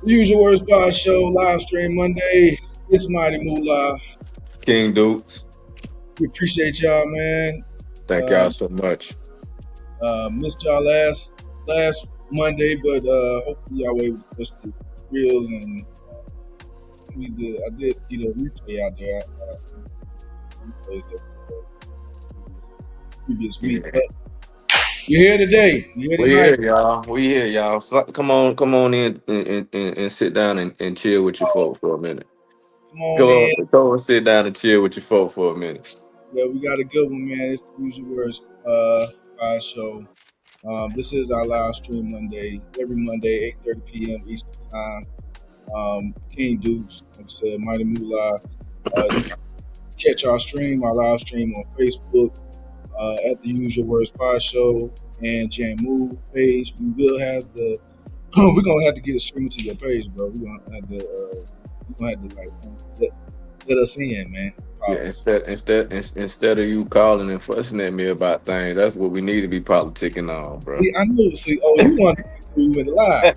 The Usual Words Pod Show, live stream Monday. It's Mighty Moolah. King Dukes. We appreciate y'all, man. Thank y'all so much. Missed y'all last Monday, but hopefully y'all were able to push the reels and I did get a replay out there. Replays of previous week. Yeah. But you're here today. We here, y'all. We here, y'all. So, come on in and sit down and chill with your folk for a minute. Come on in. Go and sit down and chill with your folk for a minute. Yeah, we got a good one, man. It's the Usual Words Pod Show. This is our live stream Monday, every Monday, 8:30 p.m. Eastern Time. King Dukes, like I said, Mighty Moolah. Catch our stream, our live stream on Facebook at the Usual Words Pod Show and Jamu page. We will have the. We're gonna have to get a stream to your page, bro. We're gonna have to like let us in, man. Yeah, instead of you calling and fussing at me about things, that's what we need to be politicking on, bro. See, I knew. See, you want to went live.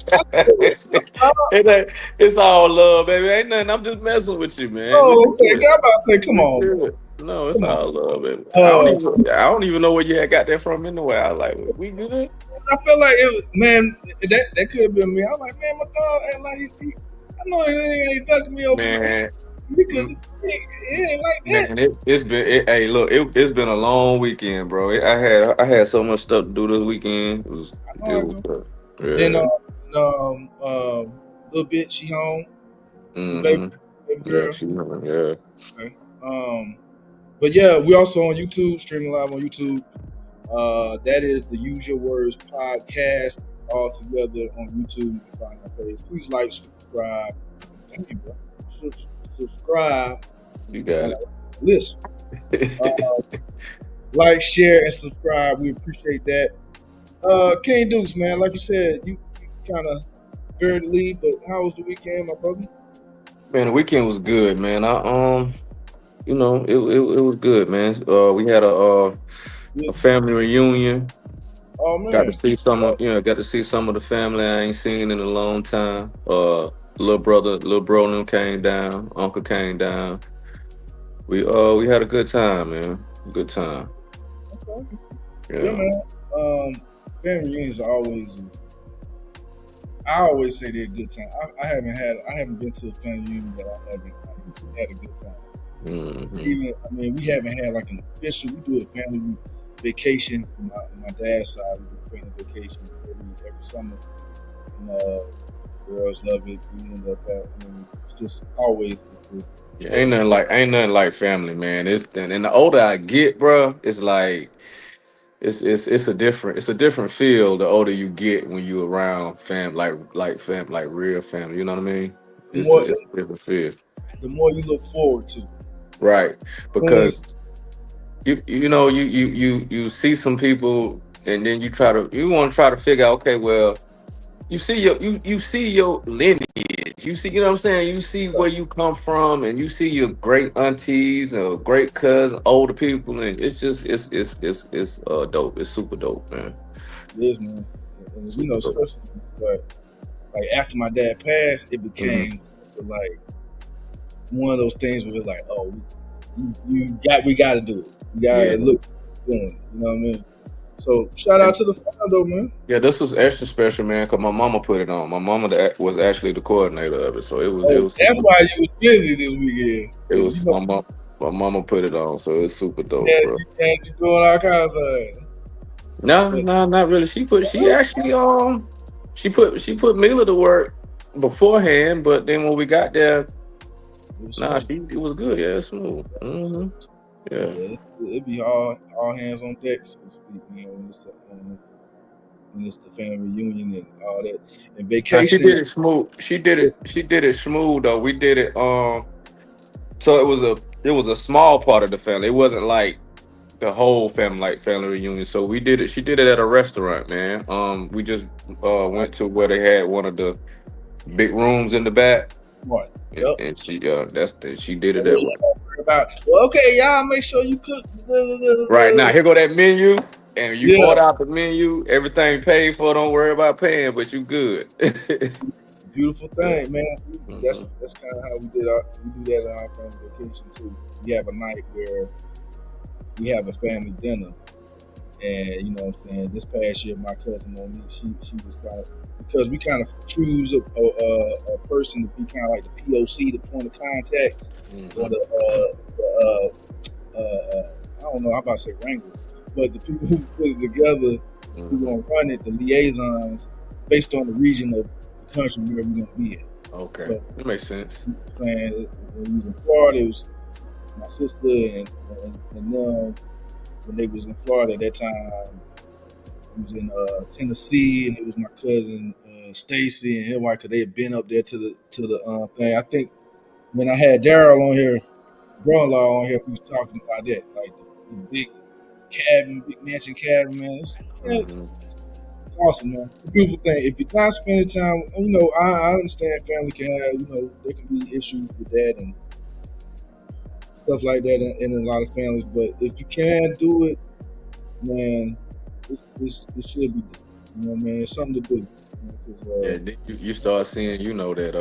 It's all love, baby. Ain't nothing. I'm just messing with you, man. Oh, okay. I'm about to say, come on. No, it's all love, baby. I don't even know where you had got that from anyway. I was like, we good. I felt like it, man. That could have been me. I was like, man, my dog, and like, I know he ain't ducking me over, man. Because it ain't like that. Man, it's been a long weekend, bro. I had so much stuff to do this weekend. It was Then little bit she home. Baby girl. Yeah, she home. Yeah. Okay. But yeah, we also on YouTube, streaming live on YouTube. That is the Usual Words Podcast all together on YouTube. You can find our page. Please like, subscribe. Thank you, bro. Subscribe. You got it. Listen. Like, share, and subscribe. We appreciate that. King Dukes, man, like you said, you kind of buried the lead, but how was the weekend, my brother? Man, the weekend was good, man. It was good, man. We had a family reunion. Oh man, got to see some of the family I ain't seen in a long time. Little brother came down, uncle came down. We had a good time, man. Good time. Okay. Yeah, man. Family reunions are always. I always say they're a good time. I haven't been to a family reunion that I haven't had a good time. Mm-hmm. We haven't had like an official. We do a family vacation from my dad's side. We do a family vacation every summer. And, girls love it. We end up it's just always good. Yeah, ain't nothing like family, man. And the older I get, bro, it's like it's a different feel the older you get when you around fam like real family. You know what I mean? It's a different feel. The more you look forward to. Right, because you see some people and then you want to try to figure out, okay, well, you see your lineage. You see, you know what I'm saying? You see where you come from, and you see your great aunties or great cousins, older people, and it's dope. It's super dope, man. It is, man. And, especially like after my dad passed, it became like one of those things where it's like, oh, we got to do it. We got to look doing it. You know what I mean? So shout out to the fan though, man. Yeah, this was extra special, man, because my mama put it on. My mama was actually the coordinator of it, so it was. That's why you was busy this weekend. It was my mama put it on, so it's super dope, bro. She doing all kinds of things. No, not really. She put Mila to work beforehand, but then when we got there, it was good. Yeah, it's smooth. Mm-hmm. Yeah, it'd be all hands on deck, so to speak, when it's the family reunion and all that, and vacation. Now, she did it smooth. She did it smooth though. We did it. So it was a small part of the family. It wasn't like the whole family, like family reunion. So we did it. She did it at a restaurant, man. We just went to where they had one of the big rooms in the back. Right. Yep. And she did it well, okay, y'all make sure you cook. Right now, here go that menu. And you Yeah, bought out the menu, everything paid for. Don't worry about paying, but you good. beautiful Yeah. thing, man. Hmm. That's kind of how we do that on our family vacation too. We have a night where we have a family dinner, and you know what I'm saying. This past year, my cousin on me, she was kind of because we kind of choose a person to be kind of like the POC, the point of contact, or Hmm. the I don't know, I'm about to say wranglers, but the people who put it together, who Hmm. gonna run it, the liaisons, based on the region of the country where we're gonna be at. Okay, So, that makes sense. saying when we was in Florida, it was my sister and them when they was in Florida at that time. We was in Tennessee, and it was my cousin Stacy and his wife because they had been up there to the thing. I think when I had Daryl on here, brother-in-law on here, we was talking about that, like the big cabin, big mansion cabin, man. Hmm. It's awesome, man. It's a beautiful thing. If you're not spending time, I understand family can have, there can be issues with that and stuff like that in a lot of families. But if you can do it, man, this should be done. You know, man, it's something to do. Yeah, then you start seeing, that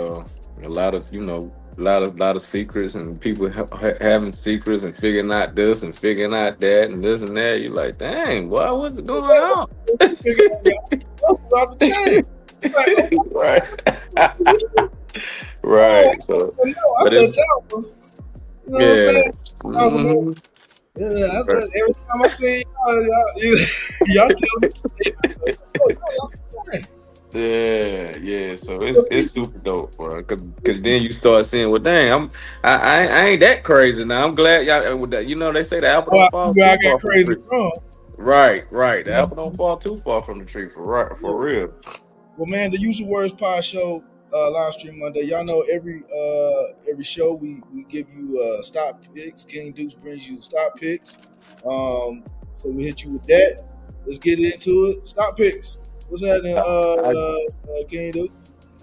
a lot of, a lot of secrets and people having secrets and figuring out this and figuring out that and this and that. You're like, dang, boy, what's going on? You figure out your stuff about to change. Like, oh, Right. oh, Right. So, I know. I but thought it's y'all was, you know what I'm yeah. saying? Talk about, Hmm. yeah, I thought every time I see y'all tell me, oh, y'all fine. Yeah, yeah. So it's super dope, bro. Cause then you start seeing, well, dang, I ain't that crazy now. I'm glad y'all. They say the apple Oh, don't I fall see where too I got far from the crazy tree. from. Right, right. The Yeah, apple don't fall too far from the tree for right yeah. for real. Well, man, the Usual Words Pod Show live stream Monday. Y'all know every show we give you stop picks. King Dukes brings you the stop picks. So we hit you with that. Let's get into it. Stop picks. What's happening, I King Dukes?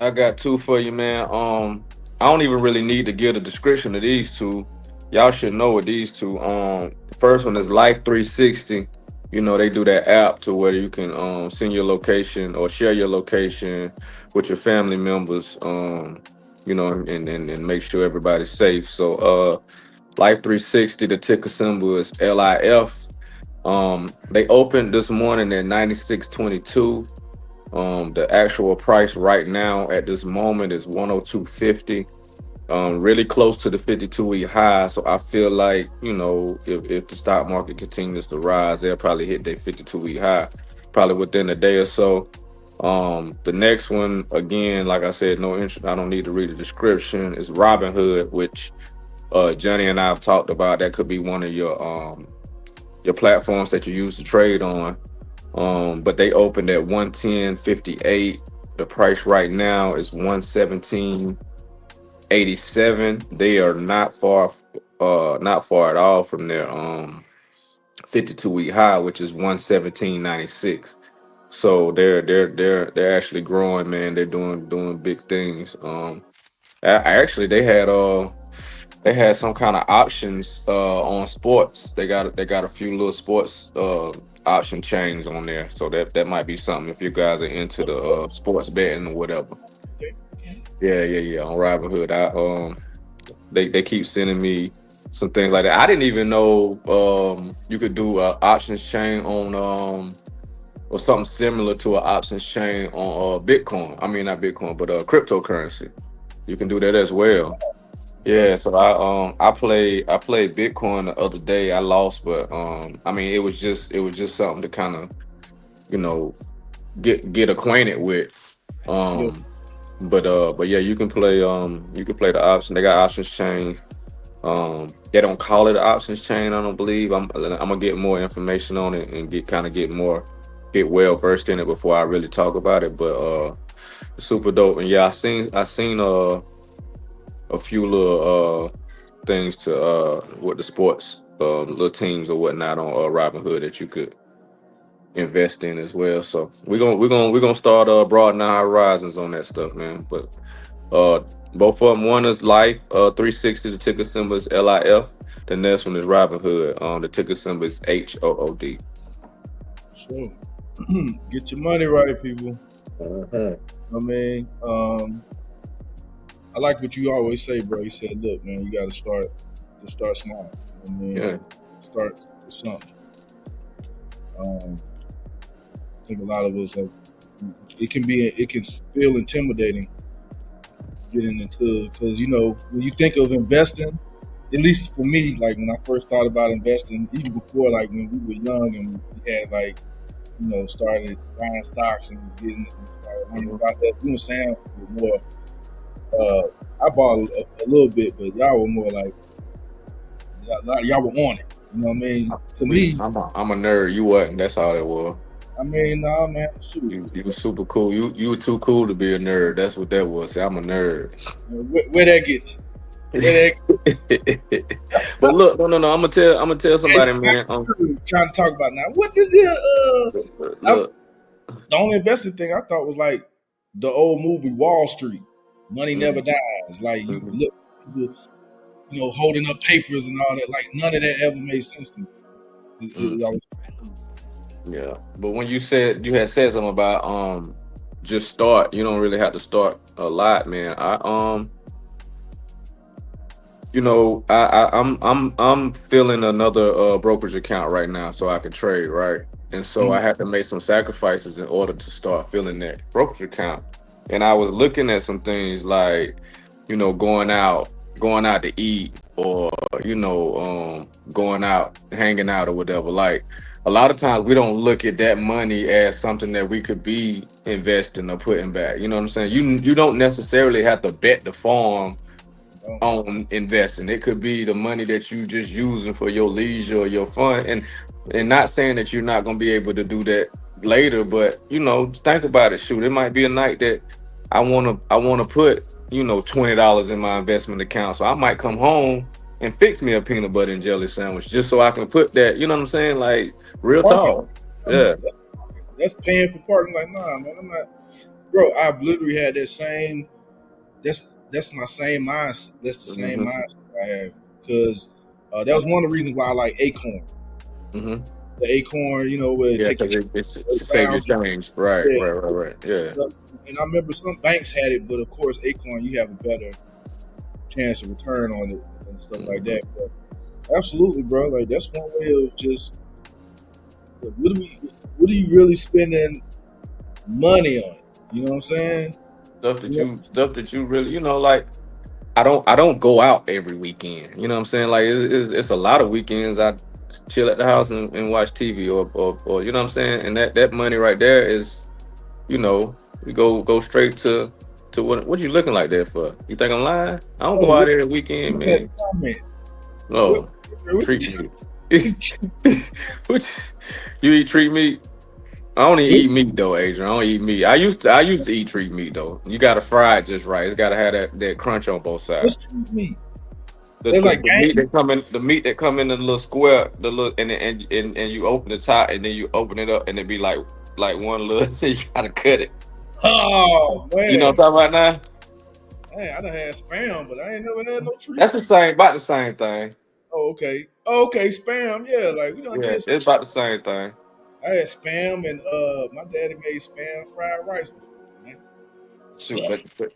I got two for you, man. I don't even really need to give a description of these two. Y'all should know what these two. The first one is Life 360. They do that app to where you can send your location or share your location with your family members. And make sure everybody's safe. So Life 360, the ticker symbol is LIF. They opened this morning at 96.22. The actual price right now at this moment is 102.50. Really close to the 52-week high. So I feel like, if the stock market continues to rise, they'll probably hit their 52-week high probably within a day or so. The next one, again, like I said, no interest. I don't need to read the description. Is Robinhood, which Johnny and I have talked about. That could be one of your platforms that you use to trade on. But they opened at 110.58. The price right now is 117.87. They are not far at all from their 52-week high, which is 117.96. So they're actually growing, man. They're doing big things. Actually, they had some kind of options on sports. They got a few little sports option chains on there, so that might be something if you guys are into the sports betting or whatever. Yeah, yeah, yeah. On Robinhood, they keep sending me some things like that. I didn't even know you could do a options chain on or something similar to an options chain on Bitcoin. I mean, not Bitcoin, but cryptocurrency. You can do that as well. Yeah, so I played Bitcoin the other day. I lost, but I mean it was just something to kind of you know get acquainted with. Yeah. But yeah, you can play the option. They got options chain. They don't call it an options chain. I don't believe. I'm gonna get more information on it and get well versed in it before I really talk about it. But super dope. And yeah, I seen a few little things to with the sports little teams or whatnot on Robinhood that you could invest in as well. So we're gonna start broadening our horizons on that stuff, man. But uh both of them, one is Life 360, the ticker symbol is LIF. The next one is Robinhood. The ticker symbol is HOOD. sure. Get your money right, people. Mhm. I mean, I like what you always say, bro. You said, look, man, you got to start small. I mean, Yeah. start with something. I think a lot of us have. It can feel intimidating getting into because when you think of investing, at least for me, like when I first thought about investing, even before like when we were young and we had like started buying stocks and was getting and started learning Mhm. about that. You and Sam were more. I bought a little bit, but y'all were more like y'all were on it. You know what I mean? To me, I'm a nerd. You wasn't. That's all that was. I mean, nah, man, shoot. You was super cool. You were too cool to be a nerd. That's what that was. See, I'm a nerd. Where that get you? Where that But look, no. I'm gonna tell somebody, man. trying to talk about now? What is the I, Look. the only investing thing I thought was like the old movie Wall Street. Money never Mhm, dies. Like you mhm, look, people, holding up papers and all that. Like none of that ever made sense to me. mhm. It always, Yeah, but when you had said something about just start, you don't really have to start a lot, man. I'm filling another brokerage account right now so I can trade, right? And so I mm, had to make some sacrifices in order to start filling that brokerage account. And I was looking at some things like, going out to eat, or going out, hanging out or whatever. Like a lot of times we don't look at that money as something that we could be investing or putting back. You know what I'm saying? You don't necessarily have to bet the farm oh, on investing. It could be the money that you just using for your leisure or your fun. And not saying that you're not gonna be able to do that later, but think about it. Shoot, it might be a night that I wanna put, $20 in my investment account. So I might come home and fix me a peanut butter and jelly sandwich just so I can put that, you know what I'm saying? Like real parking. talk. Yeah. That's paying for parking. Like, nah, man, I'm not, bro. I've literally had that same. That's my same mindset. That's the same hmm mindset I have because that was one of the reasons why I like Acorn. hmm The Acorn, where it Yeah, take you because to it's the to save your grounds. change. Right, Yeah. right, right, right. Yeah. And I remember some banks had it, but of course, Acorn, you have a better chance of return on it and stuff like Mhm. that. But absolutely, bro. Like that's one way of just what are you really spending money on? You know what I'm saying? stuff that You know, you really, like I don't go out every weekend. You know what I'm saying? Like it's a lot of weekends I chill at the house and watch TV, or you know what I'm saying? And that money right there is, we go straight to what you looking like that for? You think I'm lying? I don't oh, go out every weekend, look at the man. comment. What, No, what treat you, me. You eat treat meat? I only eat meat though, Adrian. I don't eat meat. I used to eat treat meat though. You gotta fry it just right. It's gotta have that crunch on both what's sides. street meat? The, That's the, like the meat game. that come in the little square, the little and you open the top and then you open it up and it be like one little so you gotta cut it. Oh You know man, what I'm talking about now? man, I done had spam, but I ain't never had no treat That's the meat. same about the same thing. Oh, okay. Oh, okay, spam. Yeah, like we don't Yeah, get. it's about the same thing. I had spam and my daddy made spam fried rice before. Man. Shoot, but Best. but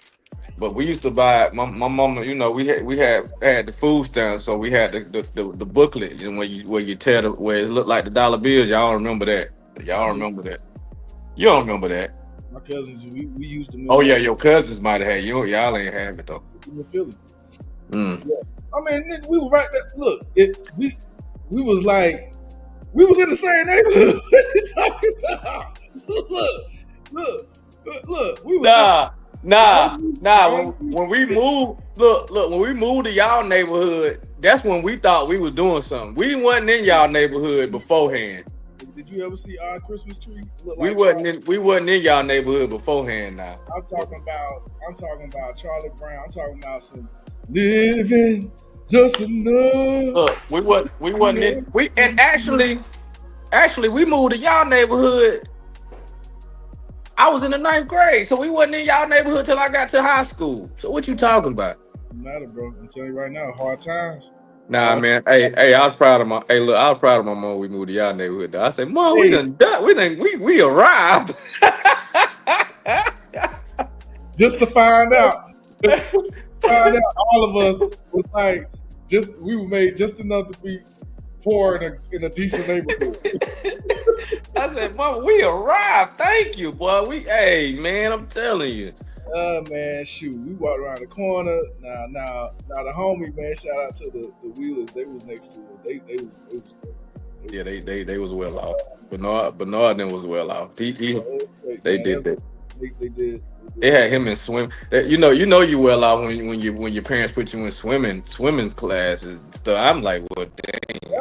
But we used to buy my mama. We had the food stamps, so we had the booklet. Where you tell where it looked like the dollar bills. Y'all remember that? I Y'all do. remember that? You don't remember that? My cousins, we used them Oh yeah, your cousins might have had you. Y'all ain't have it though. in Philly. Mm. Yeah. I mean, nigga, we were right there. Look, we was like we was in the same neighborhood. What you talking about? Look. We was in Nah, the nah, only the nah. When only when we moved, look. When we moved to y'all neighborhood, that's when we thought we was doing something. We wasn't in y'all neighborhood beforehand. did you ever see our Christmas tree? Look We like wasn't Charlie. in we wasn't in y'all neighborhood beforehand. Now. I'm talking about Charlie Brown. I'm talking about some living just enough. Look, we wasn't in we and actually we moved to y'all neighborhood. I was in the ninth grade, so we wasn't in y'all neighborhood till I got to high school. So what you talking about? No matter, bro. I'm telling you right now, hard times. Nah, man. Hey, I was proud of my. Hey, look, I was proud of my mom. We moved to y'all neighborhood. Though. I said, Mom, we Hey, done done. We arrived. just to find out, find out all of us was like, just we were made just enough to be poor in a decent neighborhood. I said, Mom, we arrived. Thank you, boy. Hey, man, I'm telling you. Man, shoot, we walked around the corner. Now, the homie, man, shout out to the Wheelers. They was next to it. They was Yeah, they was well off. Bernard then was well off. They man, did that. they did. They had him in swim. You know you well off when your parents put you in swimming classes and stuff. I'm like, well, dang. Yeah,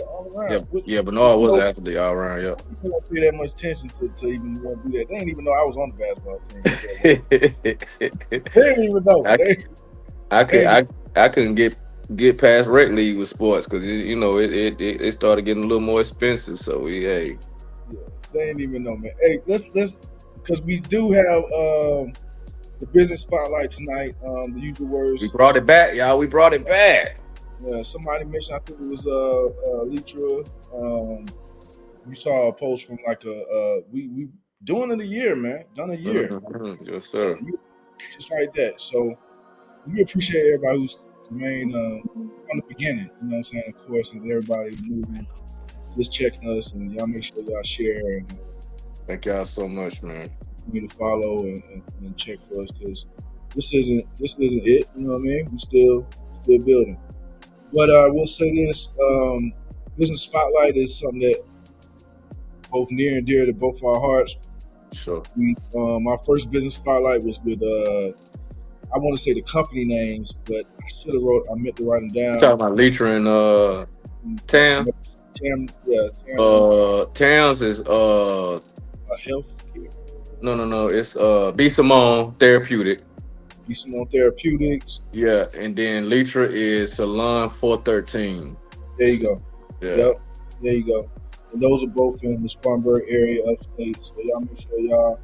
all around. Yeah, Bernard was after the all around. Yeah. People don't pay that much attention to even want to do that. They didn't even know I was on the basketball team. They didn't even know. I couldn't get past rec league with sports because it started getting a little more expensive. So yeah, they didn't even know, man. Hey, let's because we do have the business spotlight tonight. The usual words. We brought it back, y'all. We brought it back. Somebody mentioned, I think it was Litra. We saw a post from like we doing it a year, man. Done a year. Mm-hmm. Yes, sir. Just like that. So we appreciate everybody who's remained from the beginning. You know what I'm saying? Of course, and everybody moving, just checking us, and y'all make sure y'all share and thank y'all so much, man. You to follow and check for us because this isn't it. You know what I mean? We still building. But we'll say this: business spotlight is something that both near and dear to both our hearts. Sure. My first business spotlight was with I want to say the company names, but I meant to write them down. You talking about Litra and Tam? Tam. Tams is health care. No. It's B Simone Therapeutic. B Simone Therapeutics. Yeah, and then Litra is Salon 413. There you go. Yeah. Yep. There you go. And those are both in the Spartanburg area upstate. So y'all make sure y'all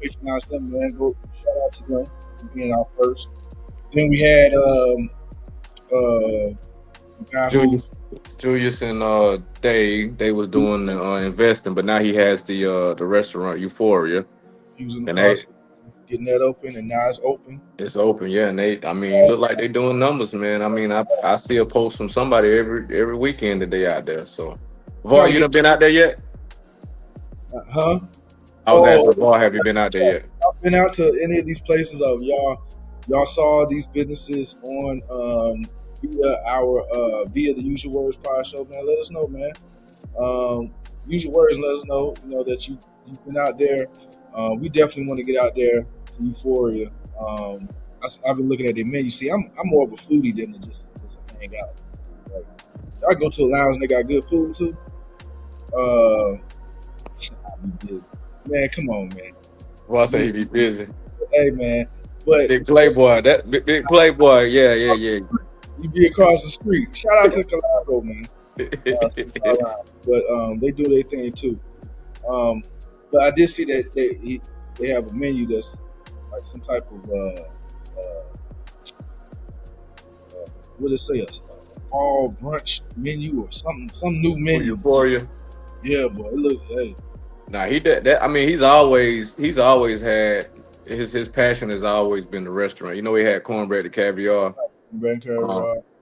patronize them, man. Go shout out to them for being our first. Then we had Julius and Dave. They was doing investing, but now he has the restaurant Euphoria. He was in the process getting that open, and now it's open. It's open, yeah. And look like they doing numbers, man. I see a post from somebody every weekend that they out there. So, Var, you done been out there yet? Huh? I was asking Var, have you been out there yet? I've been out to any of these places. Y'all saw these businesses on via the Usual Words Pod Show, man. Let us know, man. Usual Words, let us know, that you've been out there. We definitely want to get out there to Euphoria. I've been looking at their menu. See, I'm more of a foodie than just hang out. Like, I go to a lounge and they got good food too. I'll be busy. Man, come on, man. Well, I say he be busy. Hey, man. But big Playboy, big Playboy, yeah. You be across the street. Shout out to Colorado, man. But they do their thing too. But I did see that they have a menu that's like some type of what did it say? A fall brunch menu or some new menu. Euphoria. Yeah, boy. It looks hey. Nah, he did that. I mean, he's always had his passion has always been the restaurant. He had cornbread to caviar.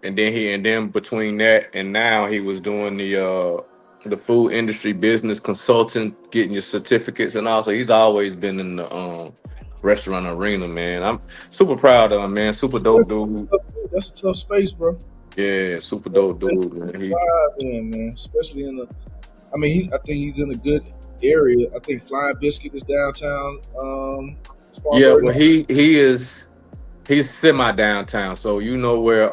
And then between that and now he was doing the food industry business consultant, getting your certificates, and also he's always been in the restaurant arena, man. I'm super proud of him, man. Super dope dude. That's a tough space, bro. Yeah, super dope dude, man. Man. Especially in I think he's in a good area. I think Flying Biscuit is downtown. Yeah, well he's semi downtown, so where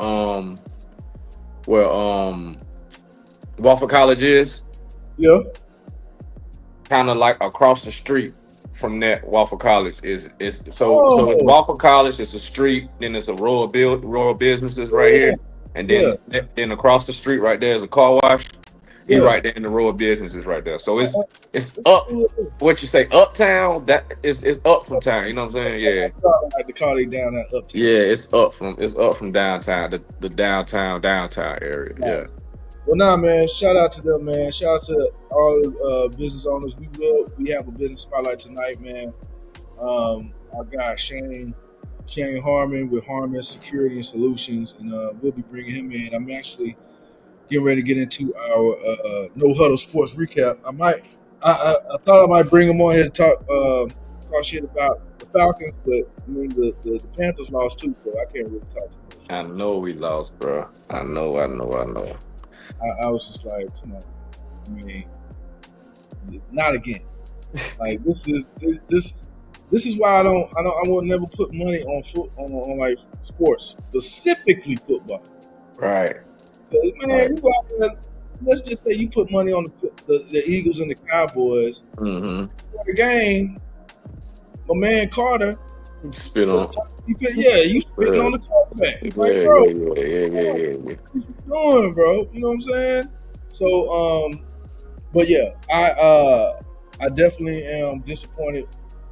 Waffle College is. Yeah. Kind of like across the street from that, Waffle College is so Waffle College is a street, then there's a row of businesses right here, and then across the street right there is a car wash. He Yeah. right there in the row of businesses right there. So Uh, it's That's up. cool. What you say, uptown? That is up from town. You know what I'm saying? Yeah, I like to call it down at Uptown. yeah. It's up from downtown, the downtown area. Yeah. Nice. Well, nah, man. Shout out to them, man. Shout out to all business owners. We have a business spotlight tonight, man. Our guy Shane Harmon with Harmon Security and Solutions, and we'll be bringing him in. I'm actually getting ready to get into our no huddle sports recap. I thought I might bring him on here to talk shit about the Falcons, but I mean the Panthers lost too, so I can't really talk too much. I know we lost, bro. I know. I was just like, come on, I mean, not again. Like this is why I will never put money on on like sports, specifically football. Right. Man, you go out there, let's just say you put money on the Eagles and the Cowboys. Mm-hmm. For the game, my man Carter, Spit on. you spitting on the quarterback. Yeah, Like, bro, yeah. what you doing, bro? You know what I'm saying? So, but yeah, I definitely am disappointed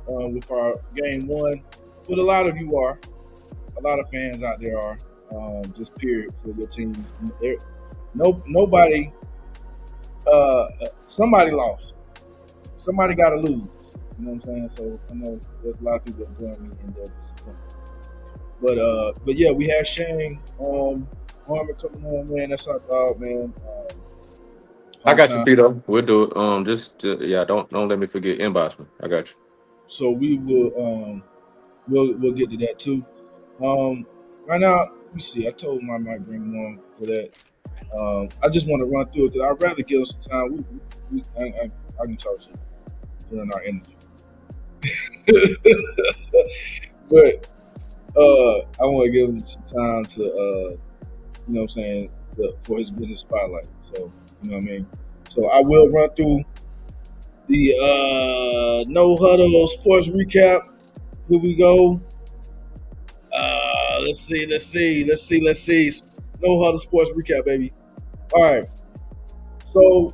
with our game one. But a lot of you are, a lot of fans out there are, just period for your team. Nobody, somebody lost. Somebody got to lose. You know what I'm saying? So I know there's a lot of people that join me in their disappointment. But yeah, we had Shane Harmon coming on, man. That's our dog, man. I got you, Hometown. Tito. We'll do it. Yeah. Don't let me forget inbox me. I got you. So we will we'll get to that too. Right now, let me see. I told him I might bring him on for that. I just want to run through it because I'd rather give him some time. I can talk to you during our interview. But I want to give him some time to, you know what I'm saying, for his business spotlight. So, you know what I mean? So I will run through the No Huddle Sports Recap. Here we go. Let's see. No Huddle Sports Recap, baby. All right. So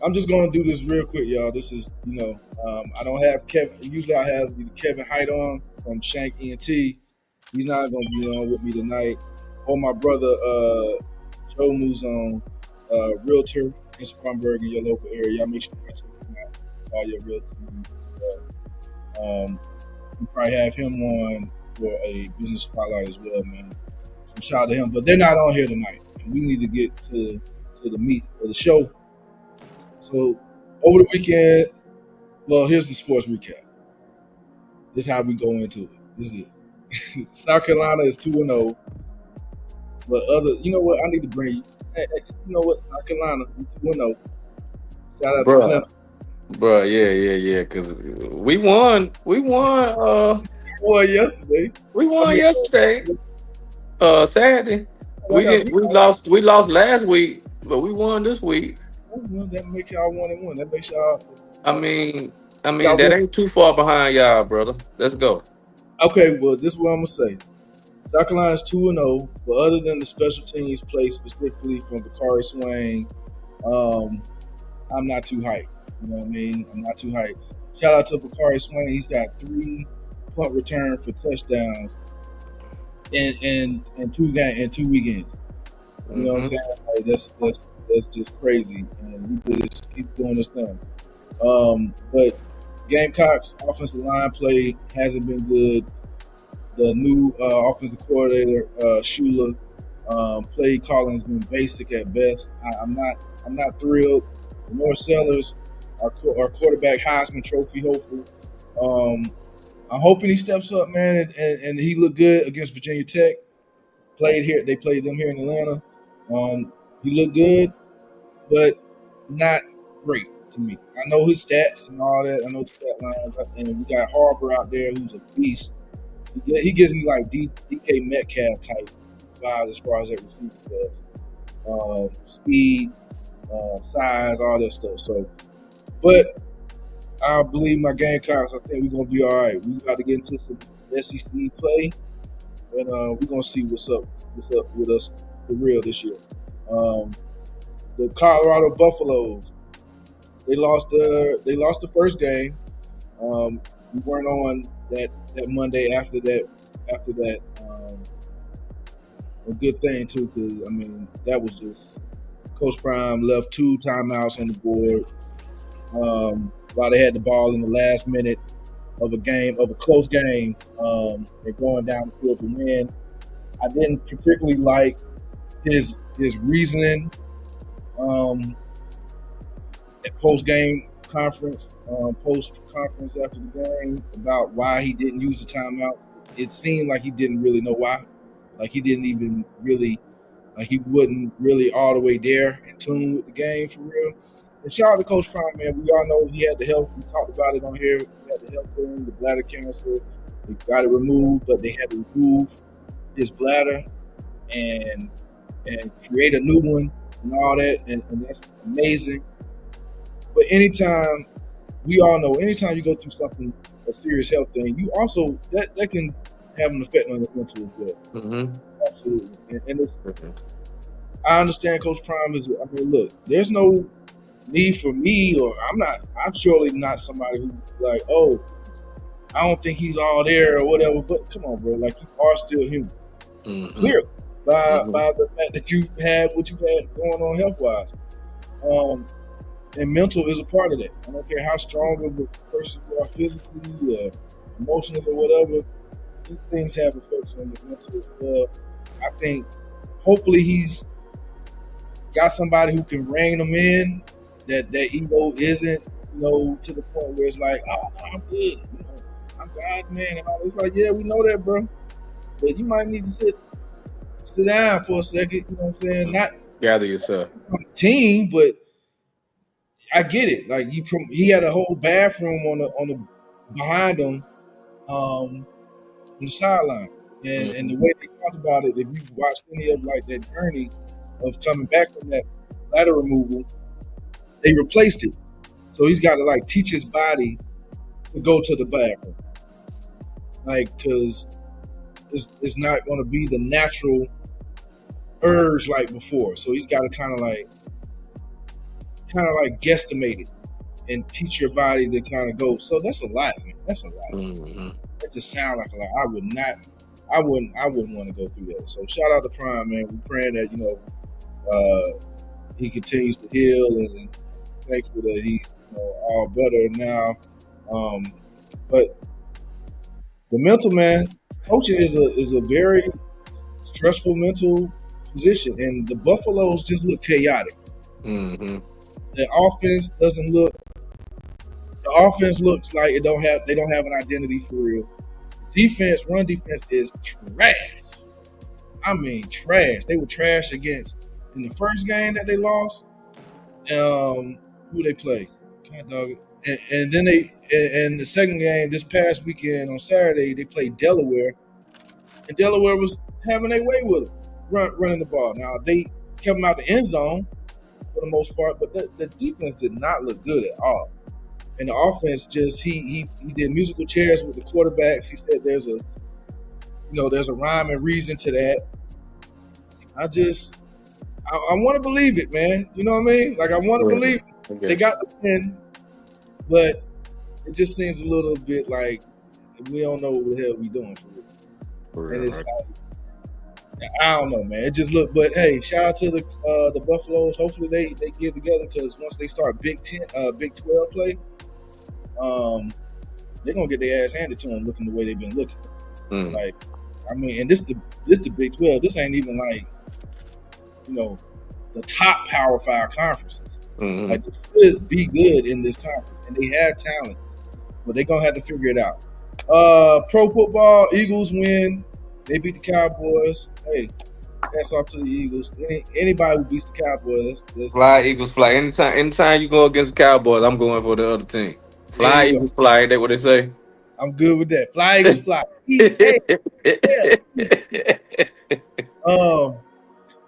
I'm just going to do this real quick, y'all. This is, I don't have Kevin. Usually I have Kevin Height on from Shank ENT. He's not going to be on with me tonight. Or my brother, Joe Muzon, realtor in Spartanburg in your local area. Y'all make sure you check him out. All your realtors. We probably have him on for a business spotlight as well, man. So shout out to him. But they're not on here tonight. And we need to get to the meat of the show. So over the weekend, well, here's the sports recap. This is how we go into it. This is it. South Carolina is 2-0. But you know what? I need to bring you. Hey, you know what? South Carolina 2-0. Shout out to Clemson. Bruh, yeah. Cause we won. Yesterday. We won yesterday. Saturday. We lost last week, but we won this week. That makes y'all 1-1. That makes y'all. I mean, that ain't too far behind y'all, brother. Let's go. Okay, well, this is what I'm gonna say. South Carolina's 2-0, but other than the special teams play specifically from Bakari Swain, I'm not too hyped. You know what I mean? I'm not too hyped. Shout out to Bakari Swain. He's got 3 punt returns for touchdowns in 2 weekends. You know what I'm saying? Like, that's just crazy, and he just keep doing this thing. But Gamecocks offensive line play hasn't been good. The new offensive coordinator Shula play calling has been basic at best. I'm not thrilled. Lenore Sellers, our quarterback Heisman Trophy hopeful. I'm hoping he steps up, man, and he looked good against Virginia Tech. They played them here in Atlanta. He looked good, but not great to me. I know his stats and all that. I know the stat lines, and we got Harbor out there who's a beast. He gives me like DK Metcalf type vibes as far as that receiver goes. Speed, size, all that stuff. So, but I believe my Gamecocks. I think we're gonna be all right. We got to get into some SEC play, and we're gonna see what's up with us for real this year. the Colorado Buffaloes. They lost the first game. We weren't on that Monday after that. After that, a good thing too, because I mean that was just Coach Prime left 2 timeouts on the board while they had the ball in the last minute of a close game. They're going down the field to win. I didn't particularly like his reasoning at post game conference, post conference after the game about why he didn't use the timeout. It seemed like he didn't really know why. Like he didn't even really, like he wasn't really all the way there in tune with the game for real. And shout out to Coach Prime, man. We all know he had the health. We talked about it on here. He had the health thing, the bladder cancer. They got it removed, but they had to remove his bladder and create a new one and all that, and that's amazing. But anytime, we all know, anytime you go through something, a serious health thing, you also that can have an effect on your mental as well. Mm-hmm. Absolutely, and it's. I understand Coach Prime is. I mean, look, there's no need for me, or I'm surely not somebody who like, oh, I don't think he's all there or whatever. But come on, bro, like you are still human. Mm-hmm. Clearly, by the fact that you've had what you've had going on health wise. And mental is a part of that. I don't care how strong of a person you are physically or emotionally or whatever, these things have effects on your mental as well. I think hopefully he's got somebody who can rein him in, that ego isn't, to the point where it's like, oh, I'm good. I'm God's man and all this. Like, yeah, we know that, bro. But you might need to sit down for a second, you know what I'm saying? Not gather yourself. Team, but I get it. Like he had a whole bathroom on the behind him, on the sideline, and the way they talked about it, if you watched any of like that journey of coming back from that bladder removal, they replaced it. So he's got to like teach his body to go to the bathroom, like because it's not going to be the natural urge like before. So he's got to kind of like guesstimate it and teach your body to kind of go. So that's a lot, man. That's a lot. Mm-hmm. That just sounds like a lot. I wouldn't want to go through that. So shout out to Prime, man. We're praying that he continues to heal, and thankful that he's all better now. But the mental, man, coaching is a very stressful mental position, and the Buffaloes just look chaotic. Mm-hmm. The offense doesn't look. The offense looks like they don't have an identity for real. Run defense is trash. I mean, trash. They were trash in the first game that they lost. Who they play? God dog it. And then in the second game this past weekend on Saturday, they played Delaware, and Delaware was having their way with them, running the ball. Now they kept them out the end zone for the most part, but the defense did not look good at all. And the offense just he did musical chairs with the quarterbacks. He said there's a rhyme and reason to that. I want to believe it, man. You know what I mean? Like I want to believe it. They got the win, but it just seems a little bit like we don't know what the hell we doing for it. And it's like, I don't know, man. It just looked. But hey, shout out to the Buffaloes. Hopefully they get together, because once they start Big 12 play, they're gonna get their ass handed to them, looking the way they've been looking. Like, I mean, and this the Big 12. This ain't even like the top Power 5 conferences. Like, it should be good in this conference, and they have talent, but they're gonna have to figure it out. Pro football, Eagles win. They beat the Cowboys. Hey, hats off to the Eagles. Anybody who beats the Cowboys, fly Eagles fly. Anytime you go against the Cowboys, I'm going for the other team. Fly Eagles fly. Ain't that what they say? I'm good with that. Fly Eagles fly.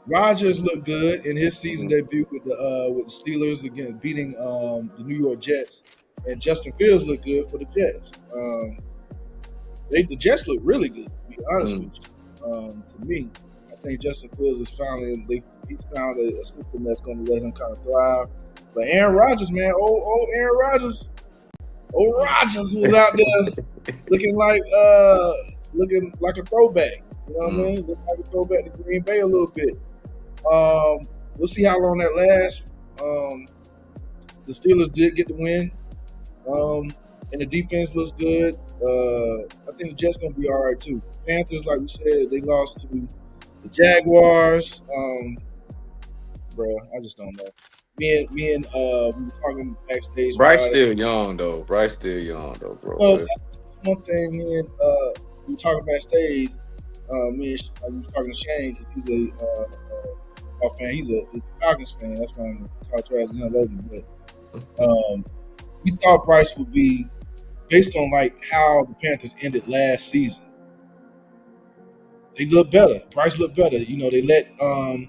Rodgers looked good in his season debut with the Steelers, again beating the New York Jets, and Justin Fields looked good for the Jets. The Jets look really good, to be honest with you. To me, I think Justin Fields is finally he's found a system that's going to let him kind of thrive. But Aaron Rodgers, man, old Aaron Rodgers, old Rodgers was out there looking like a throwback. You know what I mean? Looking like a throwback to Green Bay a little bit. We'll see how long that lasts. The Steelers did get the win, and the defense looks good. I think the Jets gonna be all right too. Panthers, like we said, they lost to the Jaguars. Bro, I just don't know. Me and we were talking backstage. Bryce still young though, bro. Well, that's one thing. Me and we were talking backstage. We were talking to Shane because he's a fan. He's a Falcons fan. That's why I'm talking to him. But we thought Bryce would be based on like how the Panthers ended last season. They look better. Bryce looked better. You know, they let the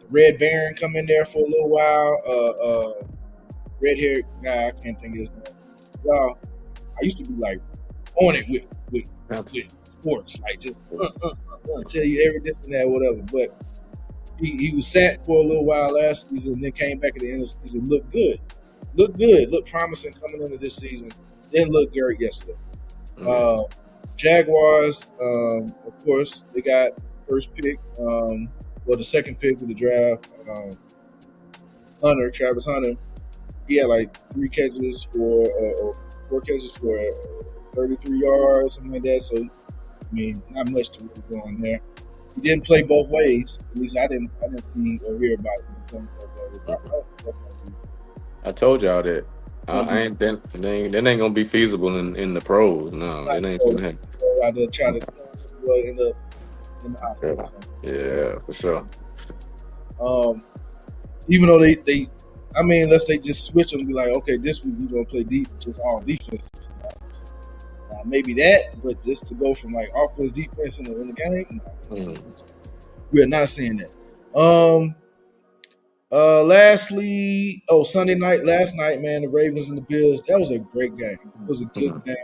Red Baron come in there for a little while. Red-haired guy, I can't think of his name. Y'all, I used to be like on it with sports, like just tell you every this and that, whatever. But he was sat for a little while last season, and then came back at the end of the season. Looked good, looked promising coming into this season. Didn't look great yesterday. Jaguars, of course, they got first pick. The second pick of the draft. Travis Hunter. He had like 3 catches or 4 catches for 33 yards, something like that. So, I mean, not much to really go on there. He didn't play both ways. At least I didn't see or hear about him playing both ways. I told y'all that. That ain't gonna be feasible in the pros. No, it ain't gonna happen. I did try to in the hospital. Yeah, for sure. Even though they I mean, unless they just switch them and be like, okay, this week we're gonna play deep, just all defense. Maybe that, but just to go from like offense, defense in the game, we're not seeing that. Lastly, Sunday night, last night, man, the Ravens and the Bills. That was a great game. It was a good game.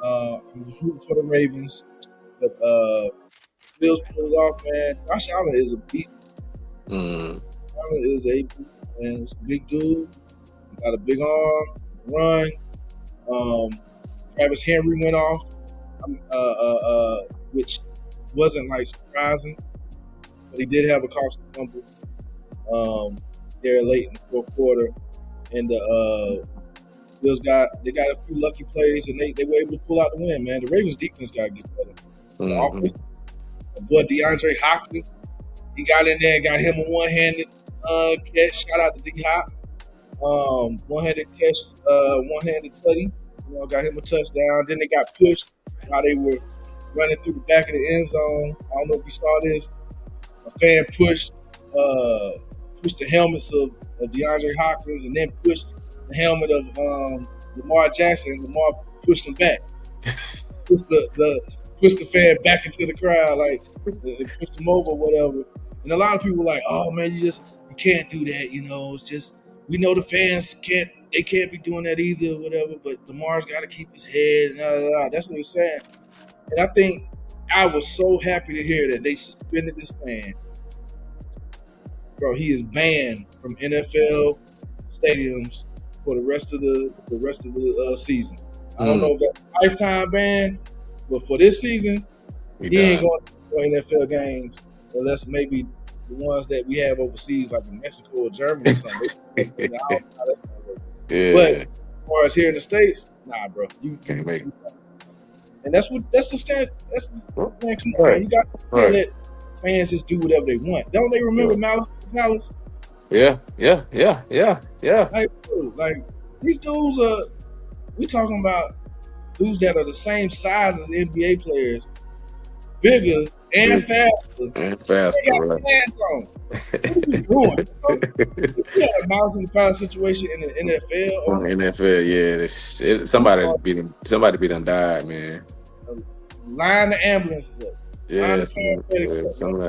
I was rooting for the Ravens, but Bills pulled it off, man. Josh Allen is a beast. Allen is a beast, man. He's a big dude. He got a big arm, run. Travis Henry went off, which wasn't like surprising, but he did have a costly fumble there late in the fourth quarter, and the Bills got a few lucky plays, and they were able to pull out the win. Man, the Ravens defense got to get better. The offense, my boy DeAndre Hopkins, he got in there and got him a one-handed catch. Shout out to D Hop, one-handed catch, one-handed tutty. Got him a touchdown. Then they got pushed while they were running through the back of the end zone. I don't know if you saw this. A fan pushed the helmets of DeAndre Hopkins and then pushed the helmet of Lamar Jackson. Lamar pushed him back. pushed the fan back into the crowd, like they pushed him over or whatever. And a lot of people were like, "Oh man, you can't do that." It's just we know the fans can't be doing that either, or whatever. But Lamar's got to keep his head. That's what he was saying. And I think I was so happy to hear that they suspended this man. Bro, he is banned from NFL stadiums for the rest of the season. I don't know if that's a lifetime ban, but for this season, he ain't going to NFL games unless maybe the ones that we have overseas, like in Mexico or Germany or something. I don't know how that's going to work. Yeah. But as far as here in the States, nah, bro, you can't make it. And that's the standard. Man, come on, man. You got to let fans just do whatever they want. Don't they remember Malice? Yeah. Like these dudes we talking about dudes that are the same size as NBA players, bigger and faster. They got pants on. What are you doing? So, you had a Malice in the Palace situation in the NFL. Or NFL, yeah. Somebody be done died, man. Line the ambulances up. Yeah,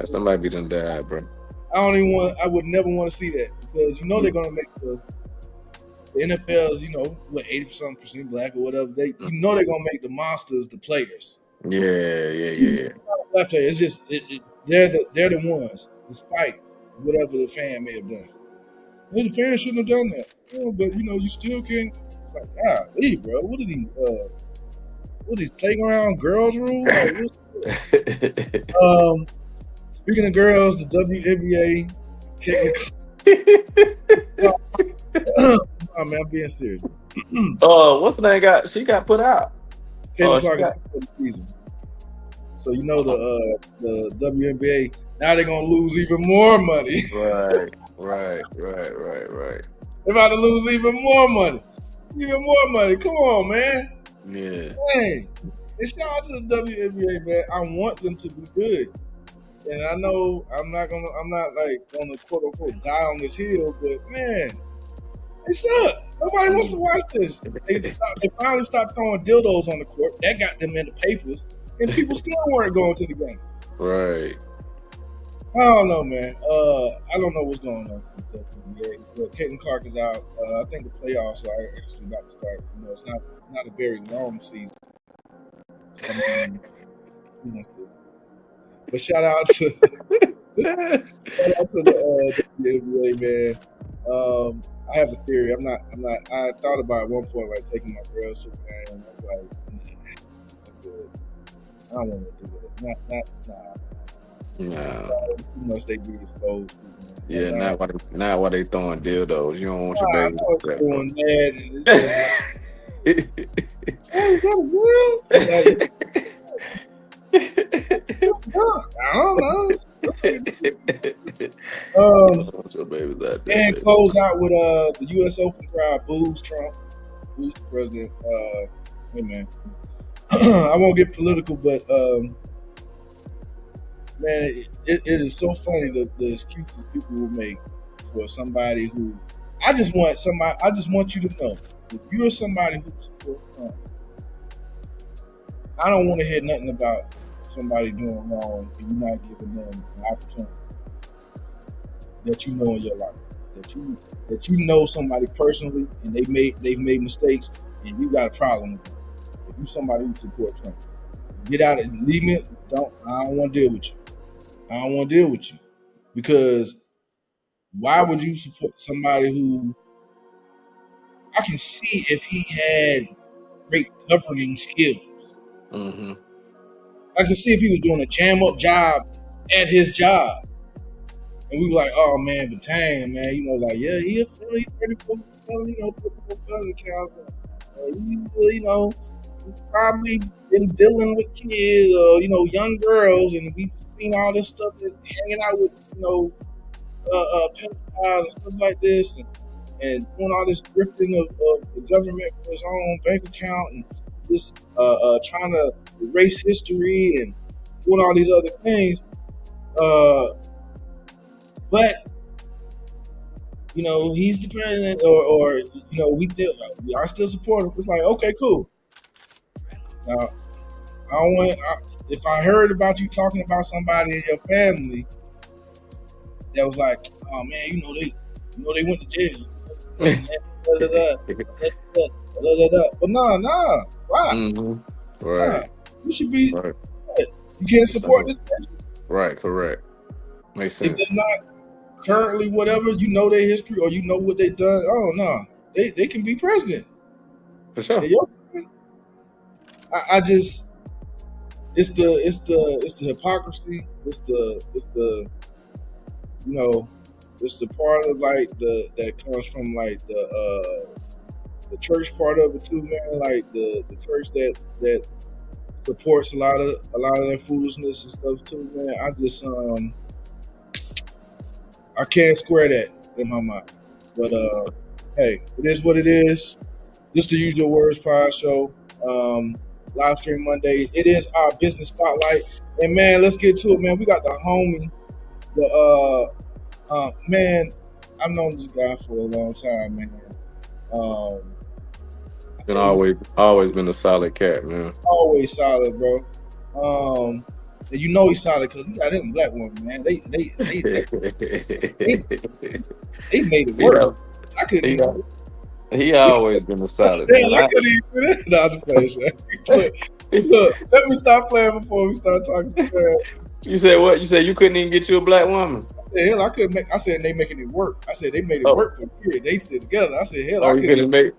somebody be done died, bro. I would never want to see that because they're gonna make the NFL's 80% black or whatever. They're gonna make the monsters the players. Yeah. Black players. It's just they're the ones, despite whatever the fan may have done. Well, the fan shouldn't have done that. But you still can't. Like, bro. What are these playground girls' rules? Like, speaking of girls, the WNBA. Oh man, I'm being serious. What's the name? She got put out. Caitlin She Clark is got. out for the season. So the WNBA now they're gonna lose even more money. Right. They're about to lose even more money. Even more money. Come on, man. Yeah. Dang. And shout out to the WNBA, man. I want them to be good. And I know I'm not like gonna quote unquote die on this hill, but man, they suck. Nobody wants to watch this. They finally stopped throwing dildos on the court. That got them in the papers, and people still weren't going to the game. Right. I don't know, man. I don't know what's going on with the WNBA, but Caitlin Clark is out. I think the playoffs are actually about to start. It's not a very long season. I mean, who wants to? But shout out to the WNBA, man. I have a theory. I'm not. I thought about at one point like taking my girls to the game. I was like, I'm good. I don't want to do it. Nah. Too much they be exposed to. Man. Yeah, not why they throwing dildos. You don't want your baby doing that. And it's like, is that real? I don't know. And close out with the U.S. Open crowd boos Trump, boos the president. Hey man, I won't get political, but man, it is so funny the excuses people will make for somebody who. I just want you to know, if you're somebody who supports Trump, I don't want to hear nothing about somebody doing wrong and you're not giving them an opportunity that you know in your life, that you know somebody personally and they've made mistakes and you got a problem with them. If you somebody who supports Trump, get out and leave me. I don't want to deal with you. I don't want to deal with you because why would you support somebody who I can see if he had great governing skills? Mm-hmm. I can see if he was doing a jam up job at his job. And we were like, oh man, but dang, man, yeah, he's 34 felony counts. He's probably been dealing with kids or, young girls, and we've seen all this stuff hanging out with, pedophiles and stuff like this, and doing all this grifting of the government for his own bank account, and just trying to erase history and doing all these other things. But he's dependent, or we are still supportive. It's like, okay, cool. Now, if I heard about you talking about somebody in your family that was like, oh man, they went to jail. But nah, why? Mm-hmm. Right. Nah, you should be. Right. You can't support this person. Right. Correct. Makes sense. If they're not currently whatever, their history or what they've done. Oh no, they can be president. For sure. I just it's the hypocrisy. It's the part of like that comes from like the church part of it too, man. Like the church that supports a lot of their foolishness and stuff too, man. I just I can't square that in my mind. But hey, it is what it is. This is the Use Your Words Pod Show. Live stream Monday. It is our business spotlight. And man, let's get to it, man. We got the homie, man, I've known this guy for a long time, man. Been always been a solid cat, man. Always solid, bro. And he's solid because he got him black woman, man. They made it work. I couldn't even. He always been a solid. Yeah, I couldn't even do that. No, I'm just playing. Look, let me stop playing before we start talking. You said what? You said you couldn't even get you a black woman. I said, hell, I couldn't make. I said they making it work. I said they made it Oh, work for a year. They still together. I said, hell, I oh, you couldn't even. couldn't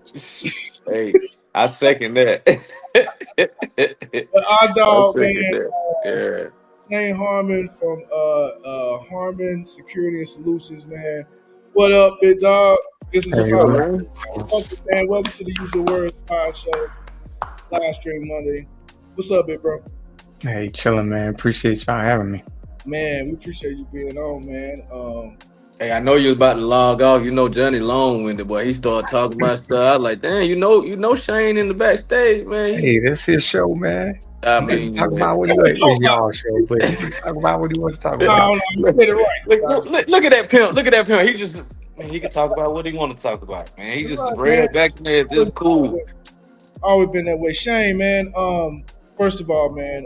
make. Hey, I second that. But our I dog, second man, that. Yeah. Shane Harmon from Harmon Security and Solutions, man. What up, big dog? This is Hey, What's up, about man? welcome, man. Welcome to the Usual Words Pod Show, live stream Monday. What's up, big bro? hey, chilling, man. Appreciate y'all having me. Man, we appreciate you being on, man. Hey, I know you was about to log off. You know Johnny long-winded, boy. He started talking about stuff. I was like, damn, you know Shane in the backstage, man. Hey, this his show, man. I You can mean, talk man. about what he What we want. talking It's about? y'all show, but you can talk about what he want to talk No, about. no, you did it right. Look at that pimp. Look at that pimp. He just, man, he can talk about what he want to talk about, man. He That's just right, man. read back to me. This is cool. Always been that way. Shane, man. First of all, man,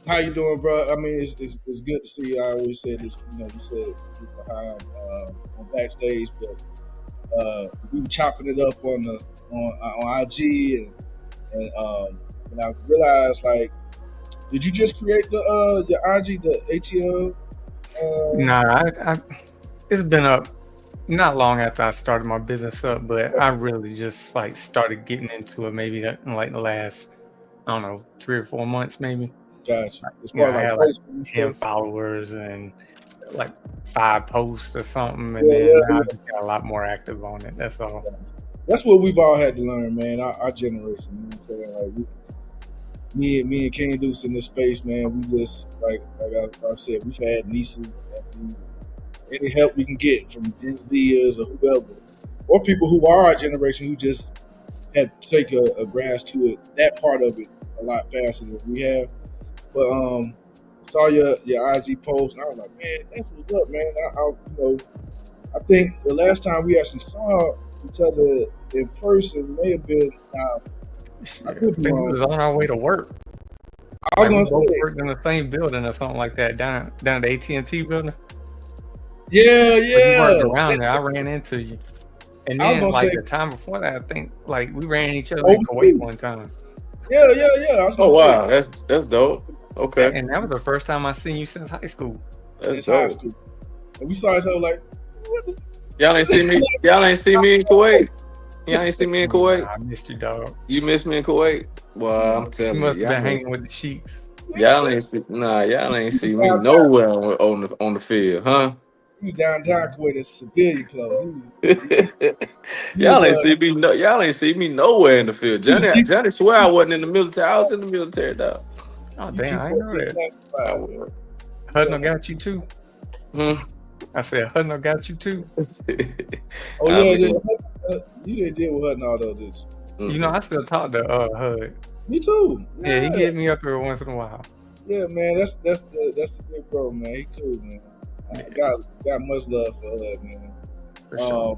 how you doing, bro? I mean, it's good to see you. I always said this, you said you're behind on backstage, but we were chopping it up on IG, and I realized, like, did you just create the your IG, the ATL? Nah, it's been up not long after I started my business up, but I really just like started getting into it maybe in like the last, I don't know, 3 or 4 months maybe. Gotcha. As You know, far I as had like like posting and 10 stuff. followers and like 5 posts or something, and Yeah, then yeah, now yeah. I just got a lot more active on it. That's all. That's what we've all had to learn, man. Our generation. You know what I'm saying? Like me and King Deuce in this space, man. We just like I said, we've had nieces, nephews, any help we can get from Gen Zers or whoever, or people who are our generation who just have to take a grasp to it, that part of it, a lot faster than we have. But saw your IG post, and I was like, man, that's what's up, man. I think the last time we actually saw each other in person may have been. I I could be think we wrong. was on our way to work. I was Like we gonna both say, worked in the same building or something like that down at the AT&T building. yeah, But you weren't yeah. around there. I ran into you. And I was then gonna like say the time before that, I think like we ran each other in Kuwait overseas. one time. Yeah. I was gonna Oh, say wow. That's dope. Okay. And that was the first time I seen you since high school. That's since high dope. school, and we saw each other like, what the- Y'all ain't see me. Y'all ain't see me in Kuwait. Y'all ain't see me in Nah, Kuwait. I missed you, dog. You missed me in Kuwait. Well, I'm You telling you, must have been hanging with the Sheiks. y'all ain't see. Nah, y'all ain't see me downtown, nowhere on the field, huh? he was downtown Kuwait in civilian clothes. He was Y'all ain't see me. No, y'all ain't see me nowhere in the field. he was Johnny swear I wasn't in the military. I was in the military, dog. Oh damn, I didn't know G14 that. I classified. was. Hudno got you too. Hmm. I said Hudno got you too. Oh I yeah, mean, you didn't deal with her and all that, did you? You know, I still talk to Hud. Me too. Yeah, he hit me up every once in a while. Yeah, man, that's the big bro, man. He cool, man. I got much love for her, man. For sure.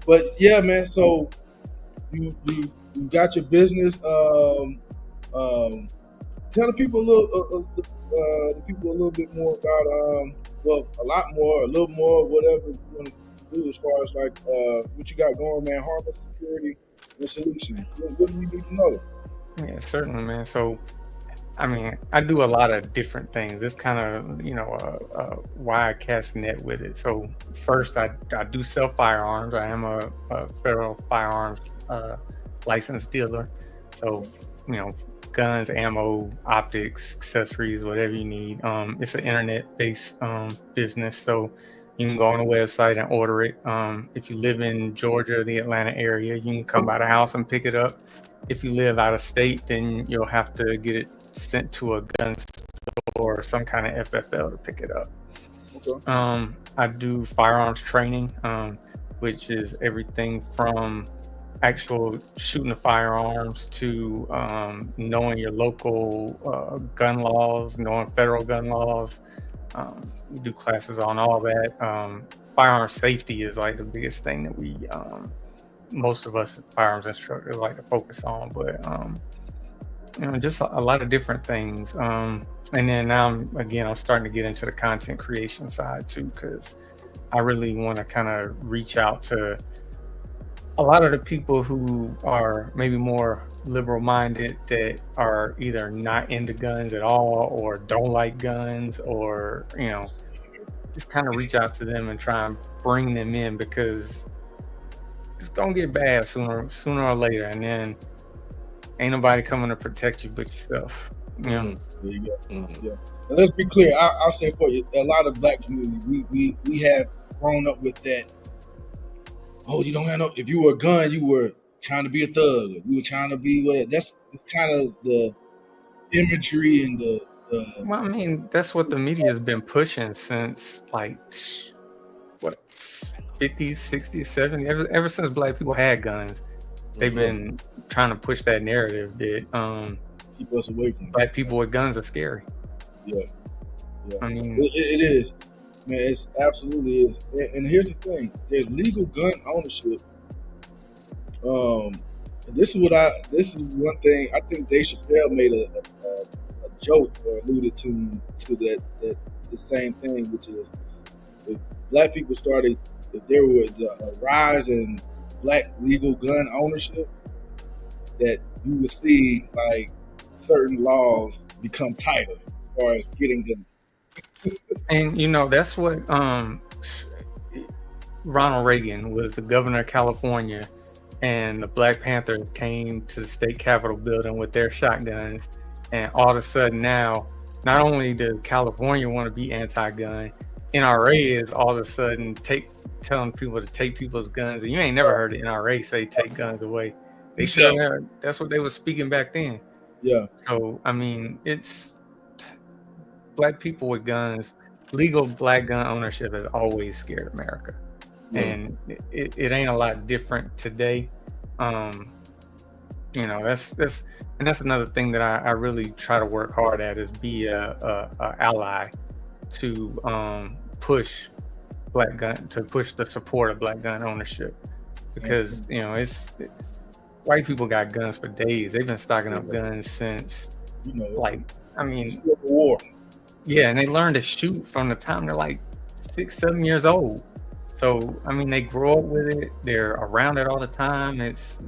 But yeah, man. So you got your business. Tell the people the people a little bit more about a lot more, a little more, whatever you want to do as far as like what you got going, man. Harmon Security and Solutions. What do we need to know? Yeah, certainly, man. So, I mean, I do a lot of different things. It's kind of, a wide cast net with it. So, first, I do sell firearms. I am a federal firearms licensed dealer. So, guns, ammo, optics, accessories, whatever you need. It's an internet-based business. So, you can go on the website and order it. If you live in Georgia or the Atlanta area, you can come by the house and pick it up. If you live out of state, then you'll have to get it sent to a gun store or some kind of FFL to pick it up. Okay. I do firearms training, which is everything from actual shooting the firearms to knowing your local gun laws, knowing federal gun laws. We do classes on all that. Firearm safety is like the biggest thing that we most of us firearms instructors like to focus on, but just a lot of different things. And then now I'm starting to get into the content creation side too, because I really want to kind of reach out to a lot of the people who are maybe more liberal minded that are either not into guns at all or don't like guns or, just kind of reach out to them and try and bring them in because it's gonna get bad sooner or later, and then ain't nobody coming to protect you but yourself. Mhm. There you go. Mhm. Yeah. And let's be clear. I'll say for you, a lot of black community, we have grown up with that. Oh, you don't have no. If you were a gun, you were trying to be a thug. You were trying to be what? That's kind of the imagery and the. Well, I mean, that's what the media has been pushing since like what 50s, 60s, 70s. Ever since black people had guns, they've been trying to push that narrative that keep us away from black people with guns are scary. Yeah. I mean, it is, man. It's absolutely is. And here's the thing: there's legal gun ownership. This is one thing I think Dave Chappelle made a joke or alluded to that the same thing, which is if black people started, if there was a rise in black legal gun ownership, that you would see like certain laws become tighter as far as getting guns. and that's what Ronald Reagan was the governor of California, and the Black Panthers came to the state capitol building with their shotguns, and all of a sudden now, not only does California want to be anti-gun, NRA is all of a sudden telling people to take people's guns, and you ain't never heard the NRA say take guns away. They sure that's what they were speaking back then. Yeah. So I mean, it's black people with guns. Legal black gun ownership has always scared America, and it ain't a lot different today. That's another thing that I really try to work hard at is be a ally to push the support of black gun ownership, because white people got guns for days. They've been stocking up guns since Civil War. Yeah, and they learn to shoot from the time they're like 6-7 years old. So I mean, they grow up with it. They're around it all the time. It's